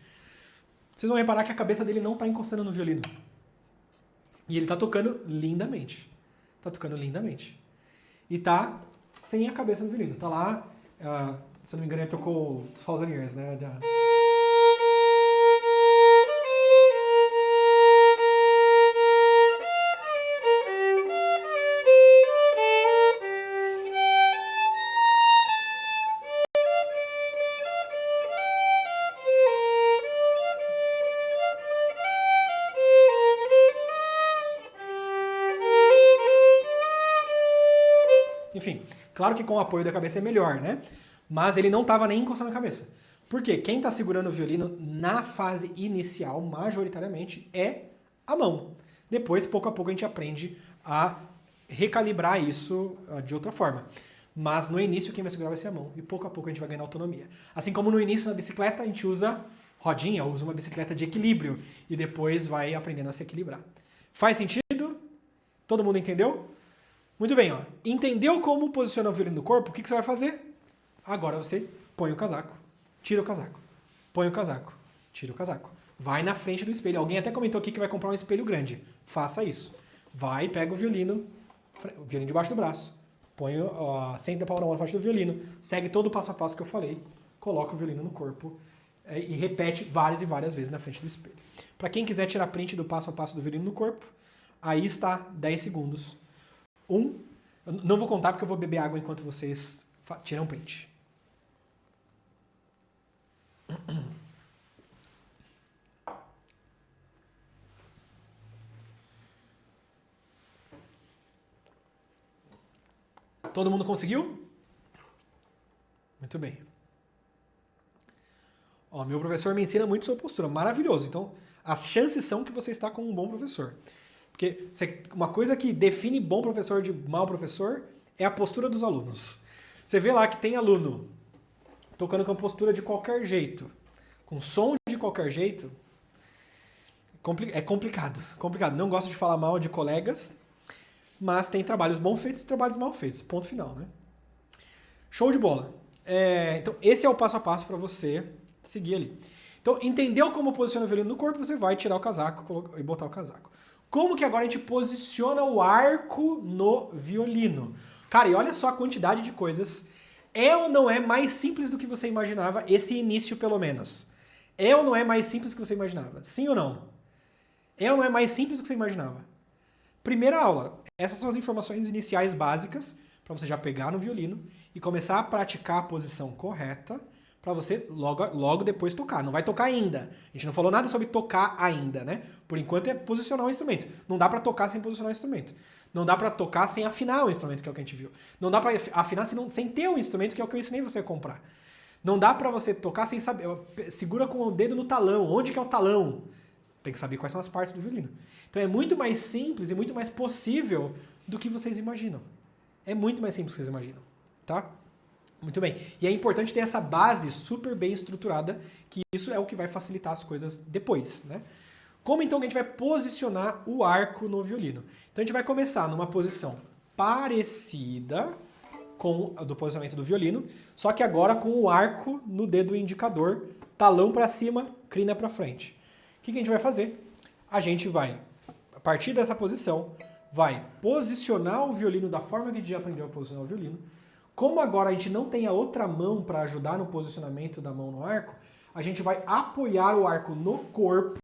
Vocês vão reparar que a cabeça dele não está encostando no violino. E ele está tocando lindamente. Está tocando lindamente. E tá sem a cabeça no violino. Tá lá, se eu não me engano, ele tocou Thousand Years, né? Enfim, claro que com o apoio da cabeça é melhor, né? Mas ele não estava nem encostando a cabeça. Por quê? Quem está segurando o violino na fase inicial, majoritariamente, é a mão. Depois, pouco a pouco, a gente aprende a recalibrar isso de outra forma. Mas no início, quem vai segurar vai ser a mão. E pouco a pouco a gente vai ganhando autonomia. Assim como no início, na bicicleta, a gente usa rodinha, usa uma bicicleta de equilíbrio. E depois vai aprendendo a se equilibrar. Faz sentido? Todo mundo entendeu? Muito bem, ó. Entendeu como posicionar o violino no corpo? O que você vai fazer? Agora você põe o casaco, tira o casaco, põe o casaco, tira o casaco. Vai na frente do espelho. Alguém até comentou aqui que vai comprar um espelho grande. Faça isso. Vai, pega o violino debaixo do braço, põe, senta a palma na frente do violino, segue todo o passo a passo que eu falei, coloca o violino no corpo e repete várias e várias vezes na frente do espelho. Para quem quiser tirar print do passo a passo do violino no corpo, aí está 10 segundos. Eu não vou contar porque eu vou beber água enquanto vocês tiram print. Todo mundo conseguiu? Muito bem. Ó, meu professor me ensina muito sobre postura. Maravilhoso. Então, as chances são que você está com um bom professor. Porque uma coisa que define bom professor de mau professor é a postura dos alunos. Você vê lá que tem aluno tocando com postura de qualquer jeito, com som de qualquer jeito. É complicado. Não gosto de falar mal de colegas, mas tem trabalhos bons feitos e trabalhos mal feitos. Ponto final, né? Show de bola. Então, esse é o passo a passo para você seguir ali. Então, entendeu como posiciona o violino no corpo, você vai tirar o casaco e botar o casaco. Como que agora a gente posiciona o arco no violino? Cara, e olha só a quantidade de coisas. É ou não é mais simples do que você imaginava? Esse início, pelo menos. É ou não é mais simples do que você imaginava? Sim ou não? É ou não é mais simples do que você imaginava? Primeira aula. Essas são as informações iniciais básicas para você já pegar no violino e começar a praticar a posição correta para você logo depois tocar. Não vai tocar ainda. A gente não falou nada sobre tocar ainda, né? Por enquanto é posicionar o instrumento. Não dá para tocar sem posicionar o instrumento. Não dá para tocar sem afinar o instrumento, que é o que a gente viu. Não dá para afinar sem ter o instrumento, que é o que eu ensinei você a comprar. Não dá para você tocar sem saber. Segura com o dedo no talão. Onde que é o talão? Tem que saber quais são as partes do violino. Então é muito mais simples e muito mais possível do que vocês imaginam. É muito mais simples do que vocês imaginam, tá? Muito bem. E é importante ter essa base super bem estruturada, que isso é o que vai facilitar as coisas depois, né? Como então que a gente vai posicionar o arco no violino? Então a gente vai começar numa posição parecida com a do posicionamento do violino, só que agora com o arco no dedo indicador, talão para cima, crina para frente. O que a gente vai fazer? A gente vai, a partir dessa posição, vai posicionar o violino da forma que a gente já aprendeu a posicionar o violino. Como agora a gente não tem a outra mão para ajudar no posicionamento da mão no arco, a gente vai apoiar o arco no corpo.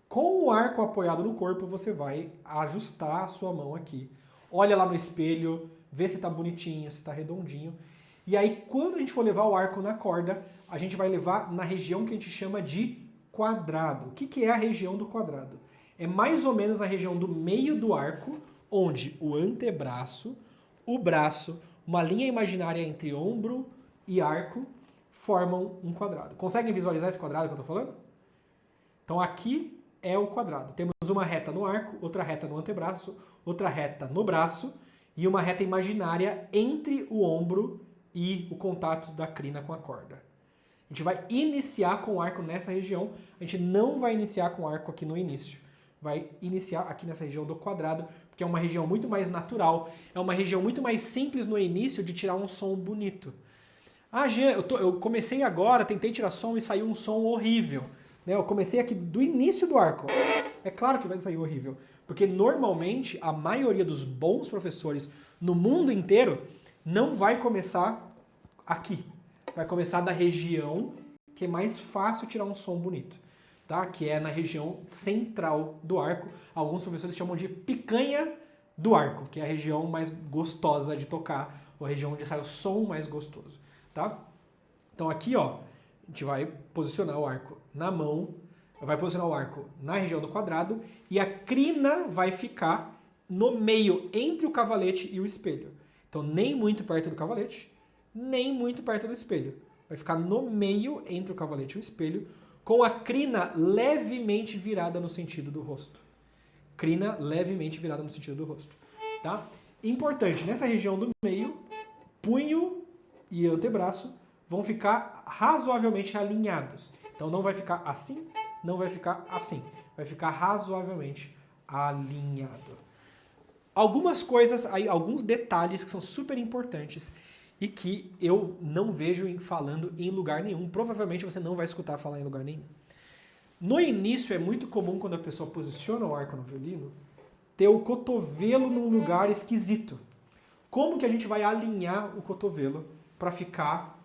Com o arco apoiado no corpo, você vai ajustar a sua mão aqui. Olha lá no espelho, vê se está bonitinho, se está redondinho. E aí, quando a gente for levar o arco na corda, a gente vai levar na região que a gente chama de quadrado. O que é a região do quadrado? é mais ou menos na região do meio do arco, onde o antebraço, o braço, uma linha imaginária entre ombro e arco formam um quadrado. Conseguem visualizar esse quadrado que eu estou falando? Então aqui é o quadrado. Temos uma reta no arco, outra reta no antebraço, outra reta no braço e uma reta imaginária entre o ombro e o contato da crina com a corda. A gente vai iniciar com o arco nessa região, a gente não vai iniciar com o arco aqui no início. Vai iniciar aqui nessa região do quadrado, porque é uma região muito mais natural, é uma região muito mais simples no início de tirar um som bonito. Ah, Jean, eu comecei agora, tentei tirar som e saiu um som horrível. Né? Eu comecei aqui do início do arco. É claro que vai sair horrível, porque normalmente a maioria dos bons professores no mundo inteiro não vai começar aqui. Vai começar da região que é mais fácil tirar um som bonito, tá? Que é na região central do arco. Alguns professores chamam de picanha do arco, que é a região mais gostosa de tocar, ou a região onde sai o som mais gostoso, tá? Então aqui, ó, a gente vai posicionar o arco na mão, vai posicionar o arco na região do quadrado e a crina vai ficar no meio entre o cavalete e o espelho. Então nem muito perto do cavalete, nem muito perto do espelho. Vai ficar no meio entre o cavalete e o espelho, com a crina levemente virada no sentido do rosto. Crina levemente virada no sentido do rosto, tá? Importante, nessa região do meio, punho e antebraço vão ficar razoavelmente alinhados. Então não vai ficar assim, não vai ficar assim. Vai ficar razoavelmente alinhado. Algumas coisas, aí, alguns detalhes que são super importantes e que eu não vejo falando em lugar nenhum. Provavelmente você não vai escutar falar em lugar nenhum. No início é muito comum quando a pessoa posiciona o arco no violino ter o cotovelo num lugar esquisito. Como que a gente vai alinhar o cotovelo para ficar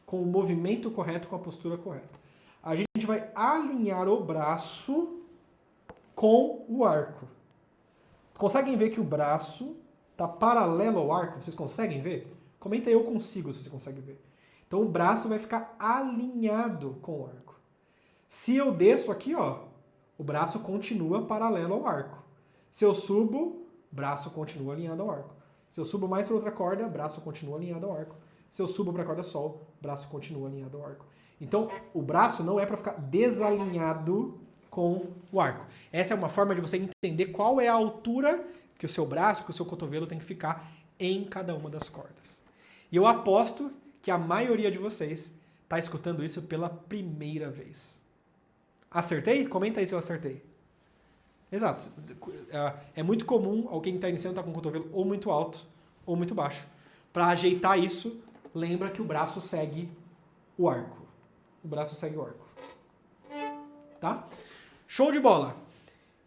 com o movimento correto, com a postura correta? A gente vai alinhar o braço com o arco. Conseguem ver que o braço está paralelo ao arco? Vocês conseguem ver? Comenta eu consigo se você consegue ver. Então o braço vai ficar alinhado com o arco. Se eu desço aqui, ó, o braço continua paralelo ao arco. Se eu subo, braço continua alinhado ao arco. Se eu subo mais para outra corda, braço continua alinhado ao arco. Se eu subo para a corda sol, braço continua alinhado ao arco. Então, o braço não é para ficar desalinhado com o arco. Essa é uma forma de você entender qual é a altura que o seu braço, que o seu cotovelo tem que ficar em cada uma das cordas. E eu aposto que a maioria de vocês está escutando isso pela primeira vez. Acertei? Comenta aí se eu acertei. Exato. É muito comum alguém que está iniciando estar com o cotovelo ou muito alto ou muito baixo. Para ajeitar isso, lembra que o braço segue o arco. O braço segue o arco. Tá? Show de bola!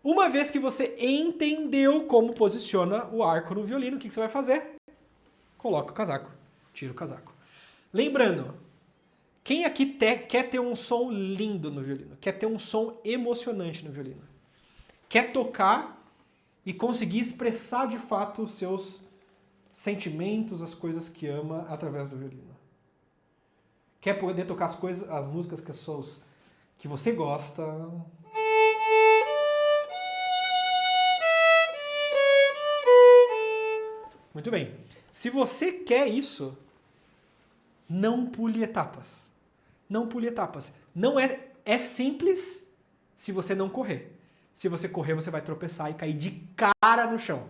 Uma vez que você entendeu como posiciona o arco no violino, o que você vai fazer? Coloca o casaco. Tira o casaco. Lembrando, quem aqui quer ter um som lindo no violino? Quer ter um som emocionante no violino? Quer tocar e conseguir expressar de fato os seus sentimentos, as coisas que ama através do violino? Quer poder tocar as músicas que você gosta? Muito bem. Se você quer isso, não pule etapas. Não pule etapas. Não é simples se você não correr. Se você correr, você vai tropeçar e cair de cara no chão.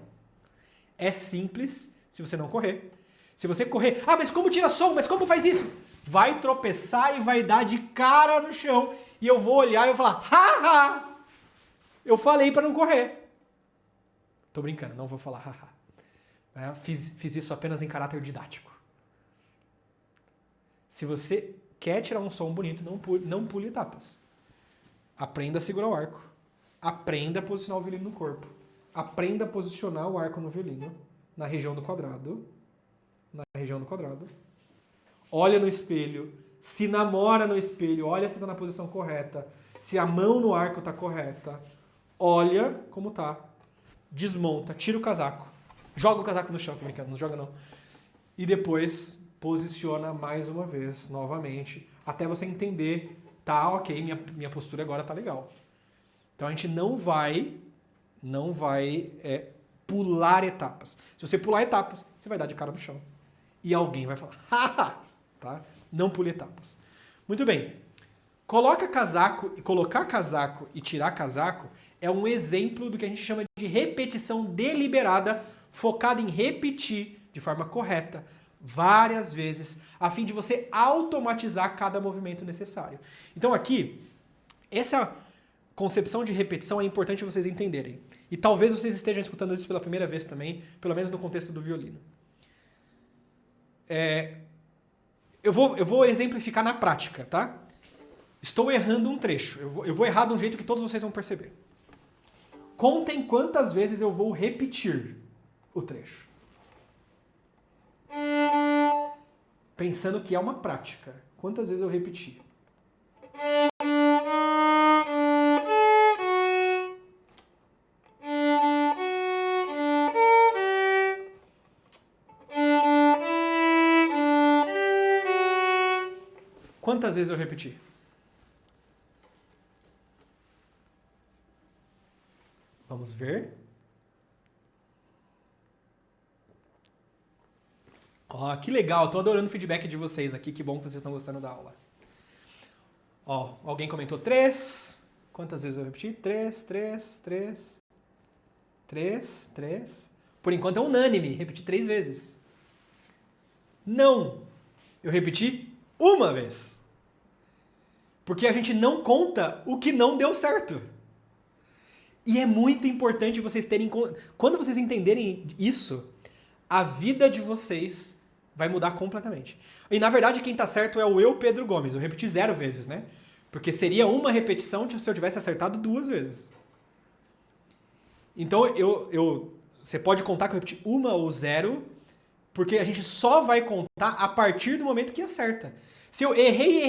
É simples se você não correr. Se você correr, mas como tira som? Mas como faz isso? Vai tropeçar e vai dar de cara no chão. E eu vou olhar e eu vou falar, haha! Eu falei para não correr. Tô brincando, não vou falar haha. Fiz isso apenas em caráter didático. Se você quer tirar um som bonito, não pule etapas. Aprenda a segurar o arco. Aprenda a posicionar o violino no corpo. Aprenda a posicionar o arco no violino, na região do quadrado. Na região do quadrado. Olha no espelho. Se namora no espelho. Olha se está na posição correta. Se a mão no arco está correta. Olha como tá. Desmonta. Tira o casaco. Joga o casaco no chão, tô brincando, não joga não. E depois posiciona mais uma vez, novamente, até você entender, tá, ok, minha postura agora tá legal. Então a gente não vai pular etapas. Se você pular etapas, você vai dar de cara no chão. E alguém vai falar, haha, tá? Não pule etapas. Muito bem. Colocar casaco e tirar casaco é um exemplo do que a gente chama de repetição deliberada, focada em repetir de forma correta várias vezes, a fim de você automatizar cada movimento necessário. Então aqui, essa concepção de repetição é importante vocês entenderem. E talvez vocês estejam escutando isso pela primeira vez também, pelo menos no contexto do violino. Eu vou exemplificar na prática, tá? Estou errando um trecho. Eu vou errar de um jeito que todos vocês vão perceber. Contem quantas vezes eu vou repetir o trecho. Pensando que é uma prática. Quantas vezes eu repeti? Quantas vezes eu repeti? Vamos ver. Ó, que legal, tô adorando o feedback de vocês aqui, que bom que vocês estão gostando da aula. Ó, alguém comentou 3. Quantas vezes eu repeti? 3. Por enquanto é unânime, repeti 3 vezes. Não, eu repeti 1 vez. Porque a gente não conta o que não deu certo. E é muito importante vocês terem... Quando vocês entenderem isso, a vida de vocês vai mudar completamente. E na verdade quem tá certo é o eu, Pedro Gomes. Eu repeti 0 vezes, né? Porque seria uma repetição se eu tivesse acertado 2 vezes. Então você pode contar que eu repeti 1 ou 0, porque a gente só vai contar a partir do momento que acerta. Se eu errei,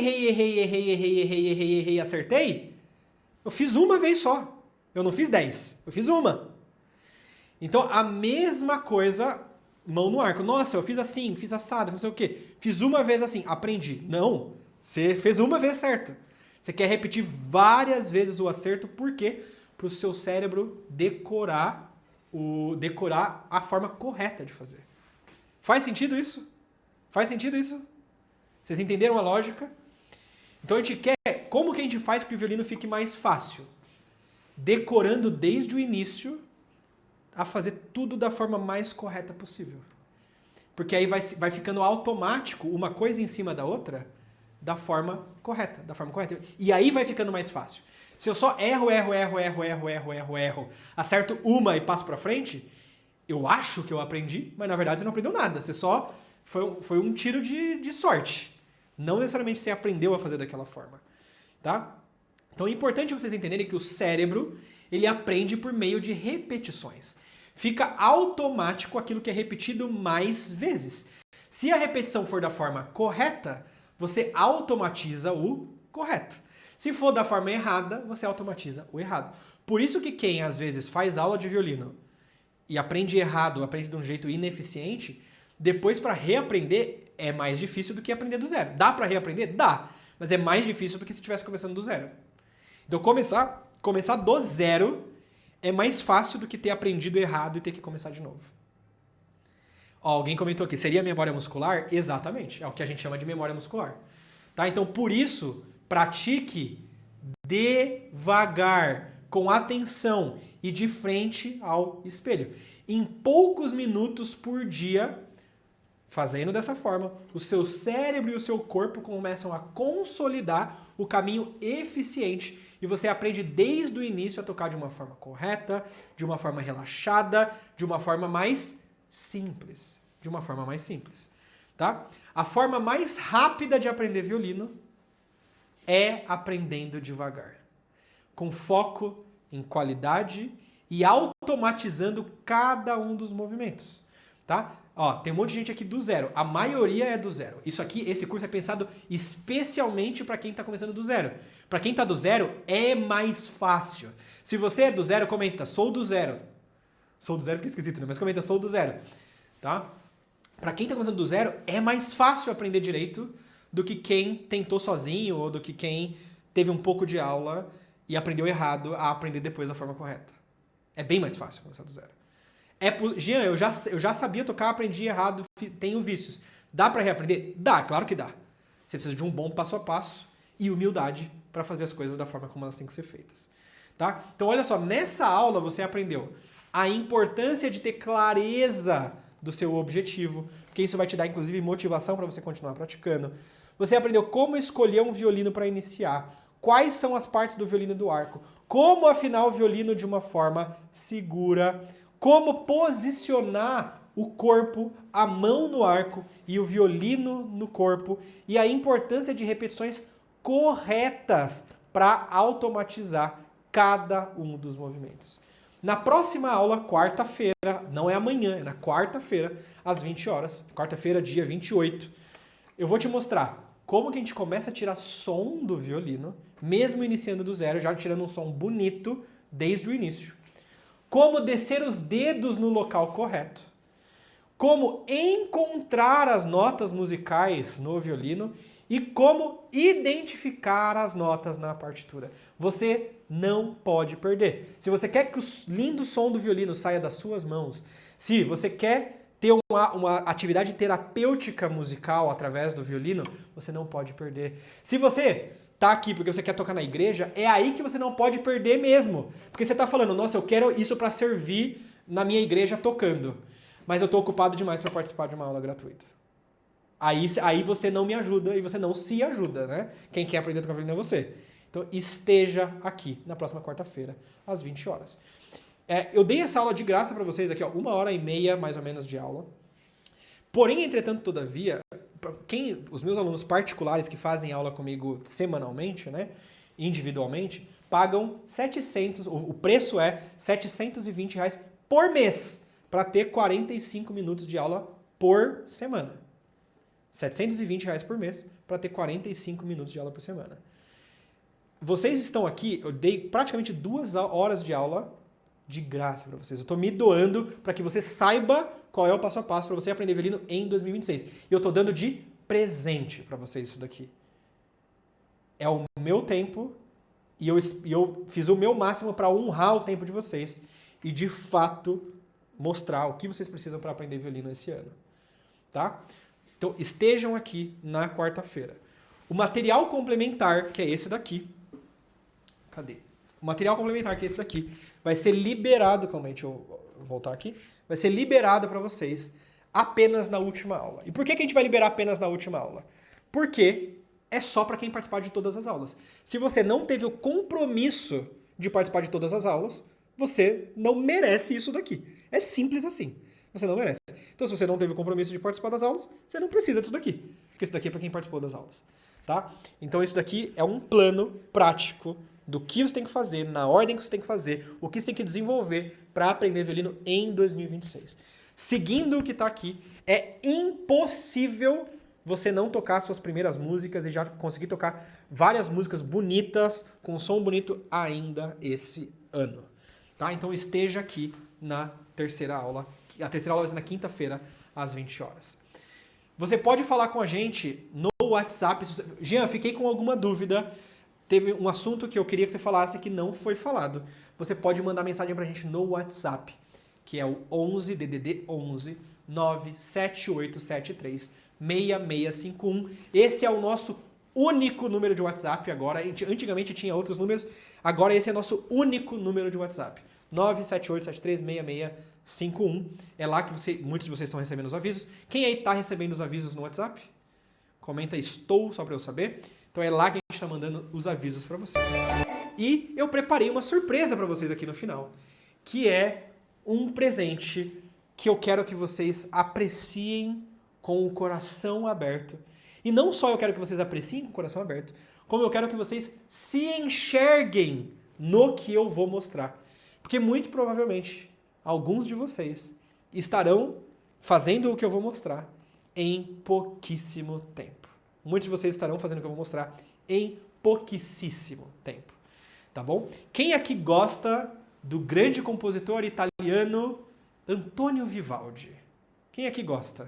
acertei, eu fiz 1 vez só. Eu não fiz 10, eu fiz 1. Então, a mesma coisa, mão no arco. Nossa, eu fiz assim, fiz assado, não sei o quê. Fiz 1 vez assim, aprendi. Não, você fez 1 vez certo. Você quer repetir várias vezes o acerto, por quê? Para o seu cérebro decorar a forma correta de fazer. Faz sentido isso? Faz sentido isso? Vocês entenderam a lógica? Então a gente quer... Como que a gente faz que o violino fique mais fácil? Decorando desde o início a fazer tudo da forma mais correta possível. Porque aí vai ficando automático uma coisa em cima da outra da forma correta. E aí vai ficando mais fácil. Se eu só erro, acerto 1 e passo pra frente, eu acho que eu aprendi, mas na verdade você não aprendeu nada. Você só... Foi um tiro de sorte. Não necessariamente você aprendeu a fazer daquela forma. Tá? Então é importante vocês entenderem que o cérebro, ele aprende por meio de repetições. Fica automático aquilo que é repetido mais vezes. Se a repetição for da forma correta, você automatiza o correto. Se for da forma errada, você automatiza o errado. Por isso que quem às vezes faz aula de violino e aprende errado, aprende de um jeito ineficiente, depois para reaprender é mais difícil do que aprender do zero. Dá para reaprender? Dá. Mas é mais difícil do que se estivesse começando do zero. Então começar do zero é mais fácil do que ter aprendido errado e ter que começar de novo. Ó, alguém comentou aqui, seria memória muscular? Exatamente, é o que a gente chama de memória muscular. Tá? Então por isso, pratique devagar, com atenção e de frente ao espelho. Em poucos minutos por dia, fazendo dessa forma, o seu cérebro e o seu corpo começam a consolidar o caminho eficiente e você aprende desde o início a tocar de uma forma correta, de uma forma relaxada, de uma forma mais simples. Tá? A forma mais rápida de aprender violino é aprendendo devagar, com foco em qualidade e automatizando cada um dos movimentos. Tá? Ó, tem um monte de gente aqui do zero. A maioria é do zero. Isso aqui, esse curso é pensado especialmente para quem está começando do zero. Para quem está do zero, é mais fácil. Se você é do zero, comenta, sou do zero. Sou do zero fica esquisito, né? Mas comenta, sou do zero. Tá? Para quem está começando do zero, é mais fácil aprender direito do que quem tentou sozinho ou do que quem teve um pouco de aula e aprendeu errado a aprender depois da forma correta. É bem mais fácil começar do zero. Jean, eu já sabia tocar, aprendi errado, tenho vícios. Dá para reaprender? Dá, claro que dá. Você precisa de um bom passo a passo e humildade para fazer as coisas da forma como elas têm que ser feitas. Tá? Então, olha só, nessa aula você aprendeu a importância de ter clareza do seu objetivo, porque isso vai te dar, inclusive, motivação para você continuar praticando. Você aprendeu como escolher um violino para iniciar, quais são as partes do violino e do arco, como afinar o violino de uma forma segura, como posicionar o corpo, a mão no arco e o violino no corpo, e a importância de repetições corretas para automatizar cada um dos movimentos. Na próxima aula, quarta-feira, não é amanhã, é na quarta-feira, às 20 horas, quarta-feira, dia 28, eu vou te mostrar como que a gente começa a tirar som do violino, mesmo iniciando do zero, já tirando um som bonito desde o início. Como descer os dedos no local correto. Como encontrar as notas musicais no violino e como identificar as notas na partitura. Você não pode perder. Se você quer que o lindo som do violino saia das suas mãos, se você quer ter uma atividade terapêutica musical através do violino, você não pode perder. Se você tá aqui porque você quer tocar na igreja, é aí que você não pode perder mesmo. Porque você tá falando, nossa, eu quero isso para servir na minha igreja tocando, mas eu tô ocupado demais para participar de uma aula gratuita. Aí você não me ajuda e você não se ajuda, né? Quem quer aprender a tocar violino é você. Então esteja aqui na próxima quarta-feira, às 20 horas. Eu dei essa aula de graça para vocês aqui, ó, 1h30 mais ou menos de aula. Porém, entretanto, todavia, os meus alunos particulares que fazem aula comigo semanalmente, né, individualmente, pagam 700, o preço é R$ 720 por mês para ter 45 minutos de aula por semana. R$ 720 por mês para ter 45 minutos de aula por semana. Vocês estão aqui, eu dei praticamente 2 horas de aula de graça para vocês. Eu estou me doando para que você saiba qual é o passo a passo para você aprender violino em 2026. E eu estou dando de presente para vocês isso daqui. É o meu tempo e eu fiz o meu máximo para honrar o tempo de vocês e, de fato, mostrar o que vocês precisam para aprender violino esse ano. Tá? Então, estejam aqui na quarta-feira. O material complementar, que é esse daqui. Cadê? O material complementar, que é esse daqui, vai ser liberado, calma aí, deixa eu voltar aqui, vai ser liberado para vocês apenas na última aula. E por que a gente vai liberar apenas na última aula? Porque é só para quem participar de todas as aulas. Se você não teve o compromisso de participar de todas as aulas, você não merece isso daqui. É simples assim. Você não merece. Então, se você não teve o compromisso de participar das aulas, você não precisa disso daqui. Porque isso daqui é para quem participou das aulas. Tá? Então, isso daqui é um plano prático do que você tem que fazer, na ordem que você tem que fazer, o que você tem que desenvolver para aprender violino em 2026. Seguindo o que está aqui, é impossível você não tocar suas primeiras músicas e já conseguir tocar várias músicas bonitas, com som bonito ainda esse ano. Tá? Então esteja aqui na terceira aula. A terceira aula vai ser na quinta-feira, às 20 horas. Você pode falar com a gente no WhatsApp. Jean, fiquei com alguma dúvida. Teve um assunto que eu queria que você falasse que não foi falado. Você pode mandar mensagem pra gente no WhatsApp, que é o 11 DDD 11 97873 6651. Esse é o nosso único número de WhatsApp agora. Antigamente tinha outros números, agora esse é nosso único número de WhatsApp. 978736651. É lá que muitos de vocês estão recebendo os avisos. Quem aí está recebendo os avisos no WhatsApp? Comenta estou, só para eu saber. Então é lá que a gente está mandando os avisos para vocês. E eu preparei uma surpresa para vocês aqui no final, que é um presente que eu quero que vocês apreciem com o coração aberto. E não só eu quero que vocês apreciem com o coração aberto, como eu quero que vocês se enxerguem no que eu vou mostrar. Porque muito provavelmente alguns de vocês estarão fazendo o que eu vou mostrar em pouquíssimo tempo. Muitos de vocês estarão fazendo o que eu vou mostrar em pouquíssimo tempo. Tá bom? Quem aqui gosta do grande compositor italiano Antonio Vivaldi? Quem aqui gosta?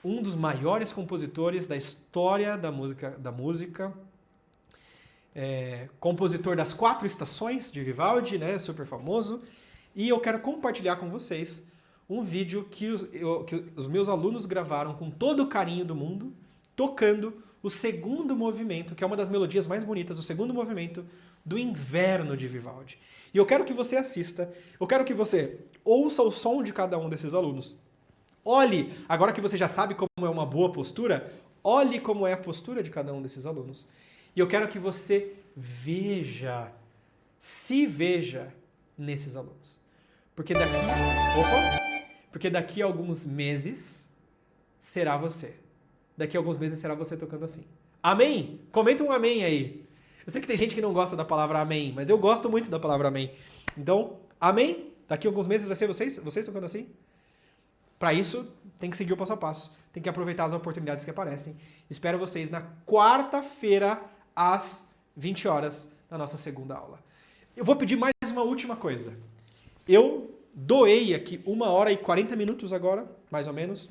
Um dos maiores compositores da história da música. compositor das 4 estações de Vivaldi, né, super famoso, e eu quero compartilhar com vocês um vídeo que os meus alunos gravaram com todo o carinho do mundo, tocando o segundo movimento, que é uma das melodias mais bonitas, o segundo movimento do Inverno de Vivaldi. E eu quero que você assista, eu quero que você ouça o som de cada um desses alunos. Olhe, agora que você já sabe como é uma boa postura, olhe como é a postura de cada um desses alunos. E eu quero que você se veja nesses alunos. Porque daqui a alguns meses será você. Daqui a alguns meses será você tocando assim. Amém? Comenta um amém aí. Eu sei que tem gente que não gosta da palavra amém, mas eu gosto muito da palavra amém. Então, amém? Daqui a alguns meses vai ser vocês tocando assim? Para isso, tem que seguir o passo a passo. Tem que aproveitar as oportunidades que aparecem. Espero vocês na quarta-feira, às 20 horas, na nossa segunda aula. Eu vou pedir mais uma última coisa. Eu doei aqui 1 hora e 40 minutos agora, mais ou menos,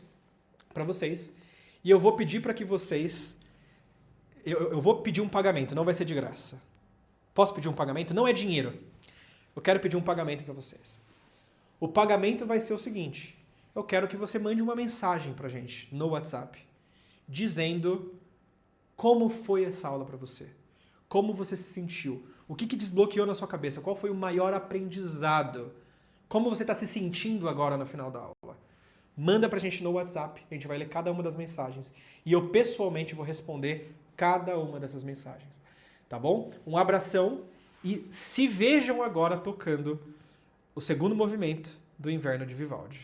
para vocês. E eu vou pedir para que vocês... Eu vou pedir um pagamento, não vai ser de graça. Posso pedir um pagamento? Não é dinheiro. Eu quero pedir um pagamento para vocês. O pagamento vai ser o seguinte. Eu quero que você mande uma mensagem pra gente no WhatsApp, dizendo como foi essa aula para você. Como você se sentiu. O que desbloqueou na sua cabeça. Qual foi o maior aprendizado. Como você está se sentindo agora no final da aula. Manda pra gente no WhatsApp, a gente vai ler cada uma das mensagens. E eu pessoalmente vou responder cada uma dessas mensagens. Tá bom? Um abração e se vejam agora tocando o segundo movimento do Inverno de Vivaldi.